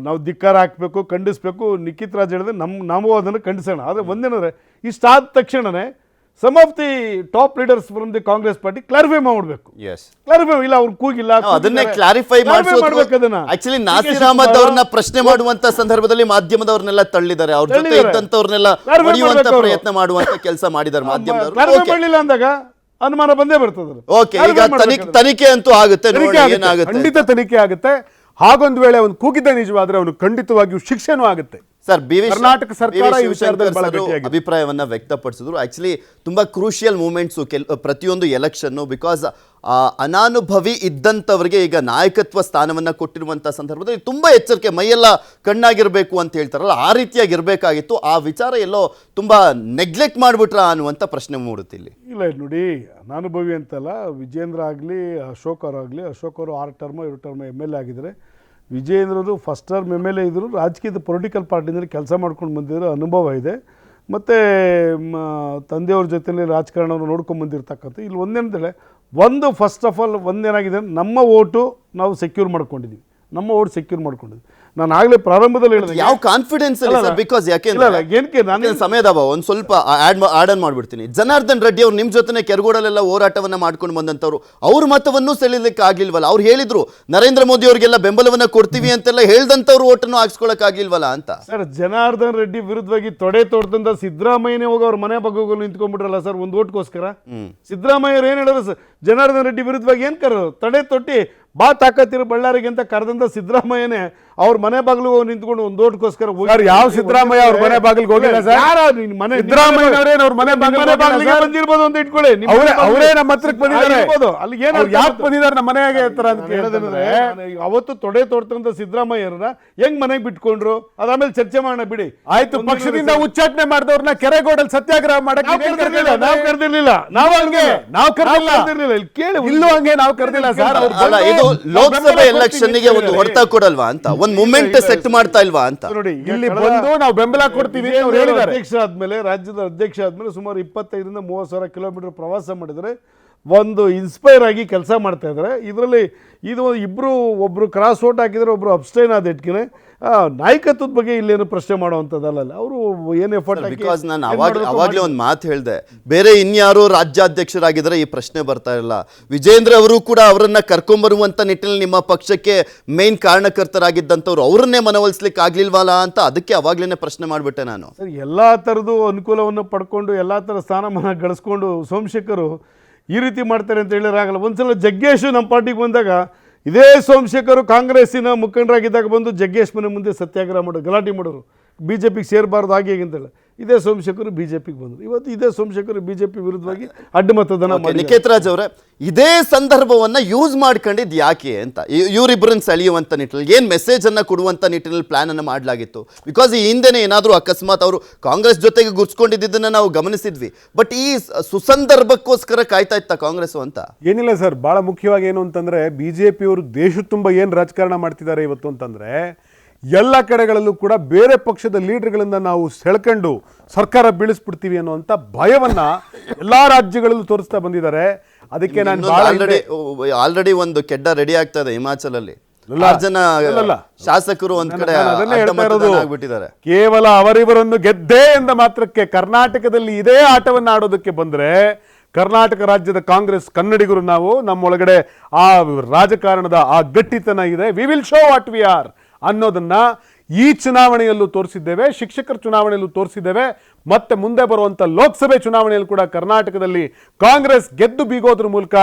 K: ನಾವು ಧಿಕ್ಕಾರ ಹಾಕ್ಬೇಕು, ಖಂಡಿಸ್ಬೇಕು. ನಿಖಿತ್ ರಾಜ್ ಹೇಳಿದ್ರೆ ನಾವು ಅದನ್ನು ಖಂಡಿಸೋಣ. ಆದ್ರೆ ಒಂದೇನಂದ್ರೆ, ಇಷ್ಟಾದ ತಕ್ಷಣನೇ some of the top leaders from the Congress party clarify ಮಾಡಬೇಕು. ಕ್ಲಾರಿಫೈ ಇಲ್ಲ, ಅವ್ರು ಕೂಗಿಲ್ಲ,
A: ಅದನ್ನೇ ಕ್ಲಾರಿಫೈ ಮಾಡಬೇಕು. ಆಕ್ಚುಲಿ ನಾಸೀರ್ ಅಹಮದ್ ಅವ್ರನ್ನ ಪ್ರಶ್ನೆ ಮಾಡುವಂತ ಸಂದರ್ಭದಲ್ಲಿ ಮಾಧ್ಯಮದವ್ರನ್ನೆಲ್ಲ ತಳ್ಳಿದ್ದಾರೆ, ಅವ್ರ ಜೊತೆ ಇದ್ದಂತವ್ರನ್ನೆಲ್ಲ ಹೊಡೆಯುವಂತ ಪ್ರಯತ್ನ ಮಾಡುವಂತ ಕೆಲಸ ಮಾಡಿದ್ದಾರೆ ಮಾಧ್ಯಮದವರು.
K: ಕ್ಲಾರಿಫೈ ಮಾಡಲಿಲ್ಲ ಅಂದಾಗ ಅನುಮಾನ ಬಂದೇ ಬರ್ತದೆ.
A: ಓಕೆ, ಈಗ ತನಿಖೆ ಅಂತೂ ಆಗುತ್ತೆ,
J: ಖಂಡಿತ ತನಿಖೆ ಆಗುತ್ತೆ. ಹಾಗೊಂದು ವೇಳೆ ಅವನು ಕೂಗಿದ್ದ ನಿಜವಾದ್ರೆ ಅವನು ಖಂಡಿತವಾಗಿಯೂ ಶಿಕ್ಷೆನೂ ಆಗುತ್ತೆ.
A: ಸರ್,
J: ಕರ್ನಾಟಕ ಸರ್ಕಾರ ಈ ವಿಚಾರದಲ್ಲಿ
A: ಅಭಿಪ್ರಾಯವನ್ನ ವ್ಯಕ್ತಪಡಿಸಿದ್ರು. ಆಕ್ಚುಲಿ ತುಂಬಾ ಕ್ರೂಷಿಯಲ್ ಮೂಮೆಂಟ್ಸ್ ಪ್ರತಿಯೊಂದು ಎಲೆಕ್ಷನ್, ಬಿಕಾಸ್ ಅನಾನುಭವಿ ಇದ್ದಂಥವ್ರಿಗೆ ಈಗ ನಾಯಕತ್ವ ಸ್ಥಾನವನ್ನ ಕೊಟ್ಟಿರುವಂತಹ ಸಂದರ್ಭದಲ್ಲಿ ತುಂಬಾ ಎಚ್ಚರಿಕೆ, ಮೈಯೆಲ್ಲ ಕಣ್ಣಾಗಿರ್ಬೇಕು ಅಂತ ಹೇಳ್ತಾರಲ್ಲ, ಆ ರೀತಿಯಾಗಿ ಇರಬೇಕಾಗಿತ್ತು. ಆ ವಿಚಾರ ಎಲ್ಲೋ ತುಂಬಾ ನೆಗ್ಲೆಕ್ಟ್ ಮಾಡ್ಬಿಟ್ರ ಅನ್ನುವಂಥ ಪ್ರಶ್ನೆ ಮೂಡುತ್ತಿಲ್ಲಿ.
K: ಇಲ್ಲ ನೋಡಿ, ಅನಾನುಭವಿ ಅಂತಲ್ಲ, ವಿಜೇಂದ್ರ ಆಗಲಿ ಅಶೋಕ್ ಅವರಾಗಲಿ, ಅಶೋಕ್ ಅವರು 6 ಟರ್ಮ್ 2 ಟರ್ಮ್ MLA ಆಗಿದ್ದಾರೆ. ವಿಜೇಂದ್ರರು ಫಸ್ಟ್ ಟರ್ಮ್ MLA ಇದ್ದರು, ರಾಜಕೀಯದ ಪೊಲಿಟಿಕಲ್ ಪಾರ್ಟಿನಲ್ಲಿ ಕೆಲಸ ಮಾಡ್ಕೊಂಡು ಬಂದಿರೋ ಅನುಭವ ಇದೆ. ಮತ್ತು ತಂದೆಯವ್ರ ಜೊತೆಲಿ ರಾಜಕಾರಣವನ್ನು ನೋಡ್ಕೊಂಡು ಬಂದಿರತಕ್ಕಂಥ. ಇಲ್ಲಿ ಒಂದೇನಂತೇಳಿ, ಫಸ್ಟ್ ಆಫ್ ಆಲ್ ಒಂದೇನಾಗಿದೆ, ನಮ್ಮ ಓಟು ನಾವು ಸೆಕ್ಯೂರ್ ಮಾಡ್ಕೊಂಡಿದ್ದೀವಿ, ನಮ್ಮ ಓಟ್ ಸೆಕ್ಯೂರ್ ಮಾಡ್ಕೊಂಡಿದ್ವಿ. ನಾನು ಆಗಲೇ ಪ್ರಾರಂಭದಲ್ಲಿ ಹೇಳಿದೆ
A: ಯಾವ ಕಾನ್ಫಿಡೆನ್ಸ್ ಇಲ್ಲ, ಬಿಕಾಸ್ ಯಾಕೆಂದ್ರೆ ಸಮಯದವ ಒಂದು ಸ್ವಲ್ಪ ಆಡ್ ಆನ್ ಮಾಡ್ಬಿಡ್ತೀನಿ. ಜನಾರ್ದನ್ ರೆಡ್ಡಿ ಅವ್ರು ನಿಮ್ಮ ಜೊತೆ ಕೆರಗೋಡಲ್ಲೆಲ್ಲ ಹೋರಾಟವನ್ನ ಮಾಡ್ಕೊಂಡು ಬಂದಂತವ್ರು, ಅವ್ರ ಮತವನ್ನು ಸೆಳಿಲಿಕ್ಕೆ ಆಗ್ಲಿಲ್ವಲ್ಲ. ಅವ್ರು ಹೇಳಿದ್ರು ನರೇಂದ್ರ ಮೋದಿ ಅವರಿಗೆಲ್ಲ ಬೆಂಬಲವನ್ನ ಕೊಡ್ತೀವಿ ಅಂತೆಲ್ಲ ಹೇಳ್ದಂತವ್ರು ಓಟನ್ನು ಹಾಕ್ಸ್ಕೊಳಕ್ ಆಗ್ಲಿಲ್ವಲ್ಲ ಅಂತ.
K: ಸರ್, ಜನಾರ್ದನ್ ರೆಡ್ಡಿ ವಿರುದ್ಧವಾಗಿ ತೊಡೆ ತೋಡ್ದಂತ ಸಿದ್ದರಾಮಯ್ಯನೇ ಹೋಗಿ ಅವ್ರ ಮನೆ ಬಗ್ಗೆ ನಿಂತ್ಕೊಂಡ್ಬಿಟ್ರಲ್ಲ ಸರ್, ಒಂದು ಓಟ್ಗೋಸ್ಕರ. ಸಿದ್ದರಾಮಯ್ಯವ್ರು ಏನ್ ಹೇಳಿದ್ರು, ಜನಾರ್ದನ್ ರೆಡ್ಡಿ ವಿರುದ್ಧವಾಗಿ ಏನ್ ಕರೋರು, ತಡೆ ತೊಟ್ಟಿ ಬಾ ತಾಕತ್ತಿರೋ ಬಳ್ಳಾರಿಗೆ ಅಂತ ಕರೆದಂತ ಸಿದ್ದರಾಮಯ್ಯನೇ ಅವ್ರ ಮನೆ ಬಾಗಿಲು ನಿಂತ್ಕೊಂಡು ಒಂದು ಓಟ್ಗೋಸ್ಕರ
J: ಯಾವ ಸಿದ್ದರಾಮಯ್ಯ ಅವ್ರ ಮನೆ ಬಾಗಿಲಿಗೆ ಹೋಗಿಲ್ಲ ಸರ್? ಸಿದ್ದರಾಮಯ್ಯನವರೇನು ಅವ್ರ ಮನೆ
K: ಬಾಗಿಲಿಗೆ ಬಂದಿರ್ಬೋದು ಅಂತ ಇಟ್ಕೊಳ್ಳಿ.
J: ಅವರೇ ನಮ್ಮ ಹತ್ರಕ್ಕೆ ಬಂದಿದ್ದಾರೆ.
K: ಅಲ್ಲಿ ಏನು
J: ಯಾಕೆ ಬಂದಿದ್ದಾರೆ ನಮ್ಮ ಮನೆಗೆ ಹತ್ರ ಅಂತ
K: ಹೇಳೋದಂದ್ರೆ, ಅವತ್ತು ತೊಡೆ ತೋಡ್ತಂತ ಸಿದ್ದರಾಮಯ್ಯರನ್ನ ಹೆಂಗ್ ಮನೆಗೆ ಬಿಟ್ಕೊಂಡ್ರು ಅದಾದ್ಮೇಲೆ ಚರ್ಚೆ ಮಾಡೋಣ ಬಿಡಿ.
J: ಆಯ್ತು, ಪಕ್ಷದಿಂದ ಉಚ್ಚಾಟನೆ ಮಾಡಿದವ್ರನ್ನ ಕೆರೆಗೋಡಲ್ಲಿ ಸತ್ಯಾಗ್ರಹ ಮಾಡಕ್ಕೆ
K: ನಾವು ಕರೆದಿರ್ಲಿಲ್ಲ
J: ಕೇಳಿ, ಇಲ್ಲೂ ಹಂಗೆ ನಾವು ಕರೆದಿಲ್ಲ ಸರ್.
A: ಇದು ಲೋಕಸಭೆ ಎಲೆಕ್ಷನ್ ಗೆ ಒಂದು ಹೊಡೆತ ಕೊಡಲ್ವಾ ಅಂತ, ಒಂದು ಮೂಮೆಂಟ್ ಸೆಟ್ ಮಾಡ್ತಾ ಇಲ್ವಾ ಅಂತ.
K: ನೋಡಿ,
J: ಇಲ್ಲಿ ಬಂದು ನಾವು ಬೆಂಬಲ ಕೊಡ್ತೀವಿ ಅಂತ ಹೇಳಿದ್ದಾರೆ.
K: ಅಧ್ಯಕ್ಷ ಆದ್ಮೇಲೆ, ರಾಜ್ಯದ ಅಧ್ಯಕ್ಷ ಆದ್ಮೇಲೆ ಸುಮಾರು 25ರಿಂದ 30,000 ಕಿಲೋಮೀಟರ್ ಪ್ರವಾಸ ಮಾಡಿದರೆ ಒಂದು ಇನ್ಸ್ಪೈರ್ ಆಗಿ ಕೆಲಸ ಮಾಡ್ತಾ ಇದ್ದಾರೆ. ಇದರಲ್ಲಿ ಇದು ಒಬ್ರು ಕ್ರಾಸ್ ಓಟ್ ಹಾಕಿದ್ರೆ ಒಬ್ರು ಅಬ್ಸ್ಟೈನ್ ಆದ ಇಟ್ಕಿನೇ ನಾಯಕತ್ವದ ಬಗ್ಗೆ ಇಲ್ಲೇನು ಪ್ರಶ್ನೆ ಮಾಡುವಂಥದ್ದಲ್ಲ. ಅವರು ಏನು ಎಫರ್ಟ್
A: ಬಿಕಾಸ್ ನಾನು ಅವಾಗಲೇ ಒಂದು ಮಾತು ಹೇಳಿದೆ, ಬೇರೆ ಇನ್ಯಾರು ರಾಜ್ಯಾಧ್ಯಕ್ಷರಾಗಿದ್ರೆ ಈ ಪ್ರಶ್ನೆ ಬರ್ತಾ ಇಲ್ಲ. ವಿಜೇಂದ್ರ ಅವರು ಕೂಡ ಅವರನ್ನ ಕರ್ಕೊಂಡ್ಬರುವಂತ ನಿಟ್ಟಿನಲ್ಲಿ ನಿಮ್ಮ ಪಕ್ಷಕ್ಕೆ ಮೇನ್ ಕಾರಣಕರ್ತರಾಗಿದ್ದಂಥವ್ರು ಅವರನ್ನೇ ಮನವೊಲಿಸ್ಲಿಕ್ಕೆ ಆಗ್ಲಿಲ್ವಲ್ಲ ಅಂತ ಅದಕ್ಕೆ ಅವಾಗ್ಲೇನೆ ಪ್ರಶ್ನೆ ಮಾಡಿಬಿಟ್ಟೆ ನಾನು.
K: ಸರ್, ಎಲ್ಲಾ ಥರದ್ದು ಅನುಕೂಲವನ್ನು ಪಡ್ಕೊಂಡು ಎಲ್ಲಾ ಥರ ಸ್ಥಾನಮಾನ ಗಳಿಸ್ಕೊಂಡು ಸೋಮಶೇಖರ್ ಈ ರೀತಿ ಮಾಡ್ತಾರೆ ಅಂತ ಹೇಳಿರಾಗಲ್ಲ. ಒಂದ್ಸಲ ಜಗ್ಗೇಶ್ ನಮ್ಮ ಪಾರ್ಟಿಗೆ ಬಂದಾಗ ಇದೇ ಸೋಮಶೇಖರ್ ಕಾಂಗ್ರೆಸ್ಸಿನ ಮುಖಂಡರಾಗಿದ್ದಾಗ ಬಂದು ಜಗ್ಗೇಶ್ ಮನೆ ಮುಂದೆ ಸತ್ಯಾಗ್ರಹ ಮಾಡೋರು, ಗಲಾಟೆ ಮಾಡೋರು, ಬಿಜೆಪಿಗೆ ಸೇರಬಾರ್ದು ಹಾಗೆ ಅಂತೇಳಿ. ಇದೇ ಸೋಮಶೇಖರ್ ಬಿಜೆಪಿಗೆ ಬಂದರು. ಇವತ್ತು ಇದೇ ಸೋಮಶೇಖರ್ ಬಿಜೆಪಿ ವಿರುದ್ಧವಾಗಿ ಅಡ್ಡ ಮತದಾನ ಮಾಡಿ.
A: ನಿಖೇತ್ ರಾಜ್ ಅವರೇ, ಇದೇ ಸಂದರ್ಭವನ್ನ ಯೂಸ್ ಮಾಡ್ಕೊಂಡಿದ್ದು ಯಾಕೆ ಅಂತ, ಇವರಿಬ್ಬರನ್ನ ಸೆಳೆಯುವಂತ ನಿಟ್ಟಿನಲ್ಲಿ ಏನ್ ಮೆಸೇಜ್ ಅನ್ನ ಕೊಡುವಂತ ನಿಟ್ಟಿನಲ್ಲಿ ಪ್ಲಾನ್ ಅನ್ನ ಮಾಡಲಾಗಿತ್ತು? ಬಿಕಾಸ್ ಈ ಹಿಂದೆನೇ ಏನಾದರೂ ಅಕಸ್ಮಾತ್ ಅವರು ಕಾಂಗ್ರೆಸ್ ಜೊತೆಗೆ ಗುರ್ಸ್ಕೊಂಡಿದ್ದನ್ನ ನಾವು ಗಮನಿಸಿದ್ವಿ. ಬಟ್ ಈ ಸುಸಂದರ್ಭಕ್ಕೋಸ್ಕರ ಕಾಯ್ತಾ ಇತ್ತ ಕಾಂಗ್ರೆಸ್ ಅಂತ?
J: ಏನಿಲ್ಲ ಸರ್, ಬಹಳ ಮುಖ್ಯವಾಗಿ ಏನು ಅಂತಂದ್ರೆ ಬಿಜೆಪಿಯವರು ದೇಶ ತುಂಬ ಏನು ರಾಜಕಾರಣ ಮಾಡ್ತಿದ್ದಾರೆ ಇವತ್ತು ಅಂತಂದ್ರೆ, ಎಲ್ಲ ಕಡೆಗಳಲ್ಲೂ ಕೂಡ ಬೇರೆ ಪಕ್ಷದ ಲೀಡರ್ಗಳಿಂದ ನಾವು ಸೆಳ್ಕೊಂಡು ಸರ್ಕಾರ ಬೀಳಿಸ್ಬಿಡ್ತೀವಿ ಅನ್ನುವಂಥ ಭಯವನ್ನ ಎಲ್ಲಾ ರಾಜ್ಯಗಳಲ್ಲೂ ತೋರಿಸ್ತಾ ಬಂದಿದ್ದಾರೆ. ಅದಕ್ಕೆ ನಾನು
A: ಆಲ್ರೆಡಿ ಒಂದು ಕೆಡ್ಡ ರೆಡಿ ಆಗ್ತಾ ಇದೆ ಹಿಮಾಚಲಲ್ಲಿ. ಜನ ಶಾಸಕರು ಒಂದ್ ಕಡೆ ಆಗ್ಬಿಟ್ಟಿದ್ದಾರೆ.
J: ಕೇವಲ ಅವರಿವರನ್ನು ಗೆದ್ದೇ ಎಂದ ಮಾತ್ರಕ್ಕೆ ಕರ್ನಾಟಕದಲ್ಲಿ ಇದೇ ಆಟವನ್ನು ಆಡೋದಕ್ಕೆ ಬಂದ್ರೆ, ಕರ್ನಾಟಕ ರಾಜ್ಯದ ಕಾಂಗ್ರೆಸ್ ಕನ್ನಡಿಗರು ನಾವು, ನಮ್ಮೊಳಗಡೆ ಆ ರಾಜಕಾರಣದ ಆ ಗಟ್ಟಿತನ ಇದೆ. We will show what we are ಅನ್ನೋದನ್ನ ಈ ಚುನಾವಣೆಯಲ್ಲೂ ತೋರಿಸಿದ್ದೇವೆ, ಶಿಕ್ಷಕರ ಚುನಾವಣೆಯಲ್ಲೂ ತೋರಿಸಿದ್ದೇವೆ, ಮತ್ತೆ ಮುಂದೆ ಬರುವಂಥ ಲೋಕಸಭೆ ಚುನಾವಣೆಯಲ್ಲಿ ಕೂಡ ಕರ್ನಾಟಕದಲ್ಲಿ ಕಾಂಗ್ರೆಸ್ ಗೆದ್ದು ಬೀಗೋದ್ರ ಮೂಲಕ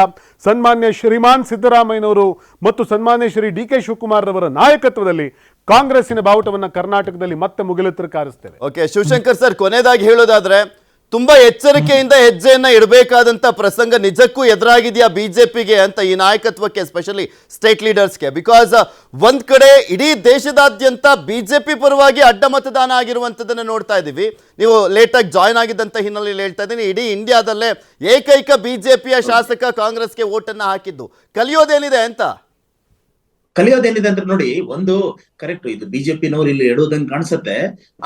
J: ಸನ್ಮಾನ್ಯ ಶ್ರೀಮಾನ್ ಸಿದ್ದರಾಮಯ್ಯನವರು ಮತ್ತು ಸನ್ಮಾನ್ಯ ಶ್ರೀ ಡಿ.ಕೆ. ಶಿವಕುಮಾರ್ ರವರ ನಾಯಕತ್ವದಲ್ಲಿ ಕಾಂಗ್ರೆಸ್ಸಿನ ಬಾವುಟವನ್ನು ಕರ್ನಾಟಕದಲ್ಲಿ ಮತ್ತೆ ಮುಗಿಲೆತ್ತರ ಕಾರಿಸ್ತೇವೆ.
A: ಓಕೆ, ಶಿವಶಂಕರ್ ಸರ್, ಕೊನೆಯದಾಗಿ ಹೇಳೋದಾದ್ರೆ ತುಂಬಾ ಎಚ್ಚರಿಕೆಯಿಂದ ಹೆಜ್ಜೆಯನ್ನ ಇಡಬೇಕಾದಂತ ಪ್ರಸಂಗ ನಿಜಕ್ಕೂ ಎದುರಾಗಿದೆಯಾ ಬಿಜೆಪಿಗೆ ಅಂತ, ಈ ನಾಯಕತ್ವಕ್ಕೆ, ಎಸ್ಪೆಷಲಿ ಸ್ಟೇಟ್ ಲೀಡರ್ಸ್ಗೆ? ಬಿಕಾಸ್ ಒಂದ್ ಕಡೆ ಇಡೀ ದೇಶದಾದ್ಯಂತ ಬಿಜೆಪಿ ಪರವಾಗಿ ಅಡ್ಡ ಮತದಾನ ಆಗಿರುವಂತದನ್ನ ನೋಡ್ತಾ ಇದೀವಿ. ನೀವು ಲೇಟಾಗಿ ಜಾಯ್ನ್ ಆಗಿದ್ದಂತ ಹಿನ್ನೆಲೆಯಲ್ಲಿ ಹೇಳ್ತಾ ಇದ್ದೀನಿ, ಇಡೀ ಇಂಡಿಯಾದಲ್ಲೇ ಏಕೈಕ ಬಿಜೆಪಿಯ ಶಾಸಕ ಕಾಂಗ್ರೆಸ್ಗೆ ವೋಟನ್ನ ಹಾಕಿದ್ದು. ಕಲಿಯೋದೇನಿದೆ ಅಂತ?
L: ಕಲಿಯೋದೇನಿದೆ ಅಂದ್ರೆ ನೋಡಿ, ಒಂದು ಕರೆಕ್ಟ್, ಇದು ಬಿಜೆಪಿನವ್ರು ಇಲ್ಲಿ ಎಡುವುದಂಗೆ ಕಾಣಿಸುತ್ತೆ.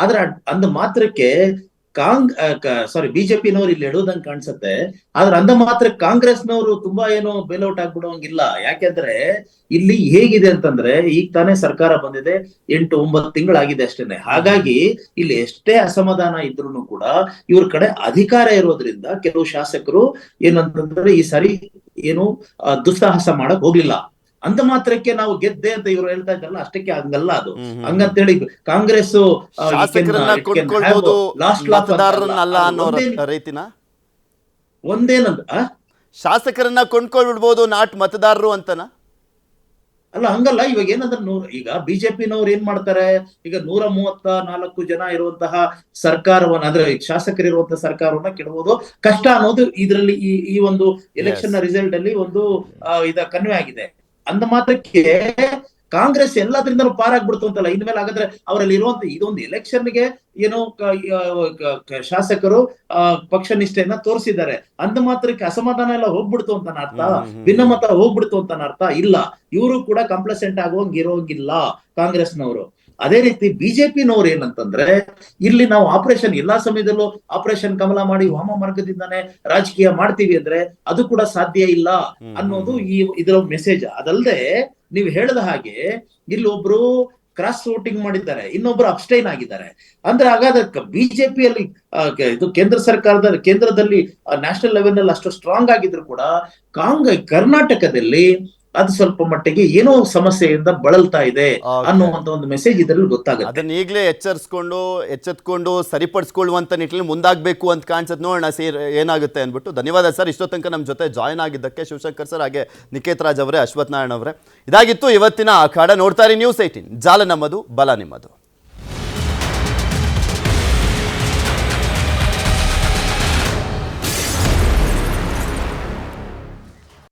L: ಆದ್ರೆ ಅಂದ ಮಾತ್ರಕ್ಕೆ ಬಿಜೆಪಿನವ್ರು ಇಲ್ಲಿ ಎಡುವುದಂಗೆ ಕಾಣಿಸುತ್ತೆ. ಆದ್ರೆ ಅಂದ ಮಾತ್ರ ಕಾಂಗ್ರೆಸ್ನವರು ತುಂಬಾ ಏನು ಬೇಲೌಟ್ ಆಗ್ಬಿಡೋಂಗಿಲ್ಲ. ಯಾಕೆಂದ್ರೆ ಇಲ್ಲಿ ಹೇಗಿದೆ ಅಂತಂದ್ರೆ, ಈಗ ತಾನೇ ಸರ್ಕಾರ ಬಂದಿದೆ, 8-9 ತಿಂಗಳಾಗಿದೆ ಅಷ್ಟೇನೆ. ಹಾಗಾಗಿ ಇಲ್ಲಿ ಎಷ್ಟೇ ಅಸಮಾಧಾನ ಇದ್ರು ಕೂಡ ಇವ್ರ ಕಡೆ ಅಧಿಕಾರ ಇರೋದ್ರಿಂದ ಕೆಲವು ಶಾಸಕರು ಏನಂತಂದ್ರೆ ಈ ಸರಿ ಏನು ದುಸ್ಸಾಹಸ ಮಾಡಕ್ ಹೋಗ್ಲಿಲ್ಲ. ಅಂದ ಮಾತ್ರಕ್ಕೆ ನಾವು ಗೆದ್ದೆ ಅಂತ ಇವರು ಹೇಳ್ತಾ ಇದ್ದಾರಲ್ಲ, ಅಷ್ಟಕ್ಕೆ ಹಂಗಲ್ಲ ಅದು. ಹಂಗಂತೇಳಿ ಕಾಂಗ್ರೆಸ್ ಒಂದೇನಂದ
A: ಶಾಸಕರನ್ನ ಕೊಂಡ್ಕೊಳ್ಬಿಡ್ಬೋದು ನಾಟ್ ಮತದಾರರು ಅಂತನ
L: ಅಲ್ಲ, ಹಂಗಲ್ಲ. ಇವಾಗ ಏನಂದ್ರೆ ಈಗ ಬಿಜೆಪಿನವ್ರು ಏನ್ ಮಾಡ್ತಾರೆ, ಈಗ 134 ಜನ ಇರುವಂತಹ ಸರ್ಕಾರವನ್ನ, ಅಂದ್ರೆ ಶಾಸಕರಿರುವಂತಹ ಸರ್ಕಾರವನ್ನ ಕೆಡಬಹುದು ಕಷ್ಟ ಅನ್ನೋದು ಇದರಲ್ಲಿ ಈ ಒಂದು ಎಲೆಕ್ಷನ್ ರಿಸಲ್ಟ್ ಅಲ್ಲಿ ಒಂದು ಕನ್ವೆ ಆಗಿದೆ. ಅಂದ ಮಾತ್ರಕ್ಕೆ ಕಾಂಗ್ರೆಸ್ ಎಲ್ಲದ್ರಿಂದ ಪಾರಾಗ್ಬಿಡ್ತು ಅಂತಲ್ಲ. ಇನ್ಮೇಲೆ ಹಾಗಾದ್ರೆ ಅವರಲ್ಲಿ ಇರುವಂತ ಇದೊಂದು ಎಲೆಕ್ಷನ್ಗೆ ಏನೋ ಶಾಸಕರು ಪಕ್ಷ ನಿಷ್ಠೆಯನ್ನ ತೋರಿಸಿದ್ದಾರೆ. ಅಂದ ಮಾತ್ರಕ್ಕೆ ಅಸಮಾಧಾನ ಎಲ್ಲ ಹೋಗ್ಬಿಡ್ತು ಅಂತ ಅರ್ಥ, ಭಿನ್ನಮತ ಹೋಗ್ಬಿಡ್ತು ಅಂತ ಅರ್ಥ ಇಲ್ಲ. ಇವರು ಕೂಡ ಕಂಪ್ಲೇಸೆಂಟ್ ಇರೋಂಗಿಲ್ಲ ಕಾಂಗ್ರೆಸ್ನವರು. ಅದೇ ರೀತಿ ಬಿಜೆಪಿನವ್ರು ಏನಂತಂದ್ರೆ, ಇಲ್ಲಿ ನಾವು ಆಪರೇಷನ್ ಎಲ್ಲಾ ಸಮಯದಲ್ಲೂ ಆಪರೇಷನ್ ಕಮಲ ಮಾಡಿ ವಾಮ ಮಾರ್ಗದಿಂದಾನೇ ರಾಜಕೀಯ ಮಾಡ್ತೀವಿ ಅಂದ್ರೆ ಅದು ಕೂಡ ಸಾಧ್ಯ ಇಲ್ಲ ಅನ್ನೋದು ಇದರ ಮೆಸೇಜ್. ಅದಲ್ಲದೆ ನೀವು ಹೇಳಿದ ಹಾಗೆ ಇಲ್ಲಿ ಒಬ್ರು ಕ್ರಾಸ್ ವೋಟಿಂಗ್ ಮಾಡಿದ್ದಾರೆ, ಇನ್ನೊಬ್ರು ಅಬ್ಸ್ಟೈನ್ ಆಗಿದ್ದಾರೆ. ಅಂದ್ರೆ ಹಾಗಾದ್ರೆ ಬಿಜೆಪಿಯಲ್ಲಿ ಇದು ಕೇಂದ್ರದಲ್ಲಿ ನ್ಯಾಷನಲ್ ಲೆವೆಲ್ ನಲ್ಲಿ ಅಷ್ಟು ಸ್ಟ್ರಾಂಗ್ ಆಗಿದ್ರು ಕೂಡ ಕರ್ನಾಟಕದಲ್ಲಿ ಅದು ಸ್ವಲ್ಪ ಮಟ್ಟಿಗೆ ಏನೋ ಸಮಸ್ಯೆಯಿಂದ ಬಳಲ್ತಾ ಇದೆ ಅನ್ನುವಂತ ಒಂದು ಮೆಸೇಜ್ ಇದರಲ್ಲಿ ಗೊತ್ತಾಗುತ್ತೆ.
A: ಅದನ್ನ ಈಗಲೇ ಎಚ್ಚೆತ್ಕೊಂಡು ಸರಿಪಡಿಸ್ಕೊಳ್ಳುವಂತ ನಿಟ್ಟಿನಲ್ಲಿ ಮುಂದಾಗಬೇಕು ಅಂತ ಕಾಣಿಸುತ್ತೆ. ನೋಡೋಣ ಏನಾಗುತ್ತೆ ಅಂದ್ಬಿಟ್ಟು. ಧನ್ಯವಾದ ಸರ್, ಇಷ್ಟೋ ತನಕ ನಮ್ಮ ಜೊತೆ ಜಾಯ್ನ್ ಆಗಿದ್ದಕ್ಕೆ ಶಿವಶಂಕರ್ ಸರ್, ಹಾಗೆ ನಿಕೇತ್ ರಾಜ್ ಅವರೇ, ಅಶ್ವಥ್ ನಾರಾಯಣ್ ಅವರೇ. ಇದಾಗಿತ್ತು ಇವತ್ತಿನ ಅಖಾಡ. ನೋಡ್ತಾ ಇರಿ News 18, ಜಾಲ ನಮ್ಮದು, ಬಲ ನಿಮ್ಮದು.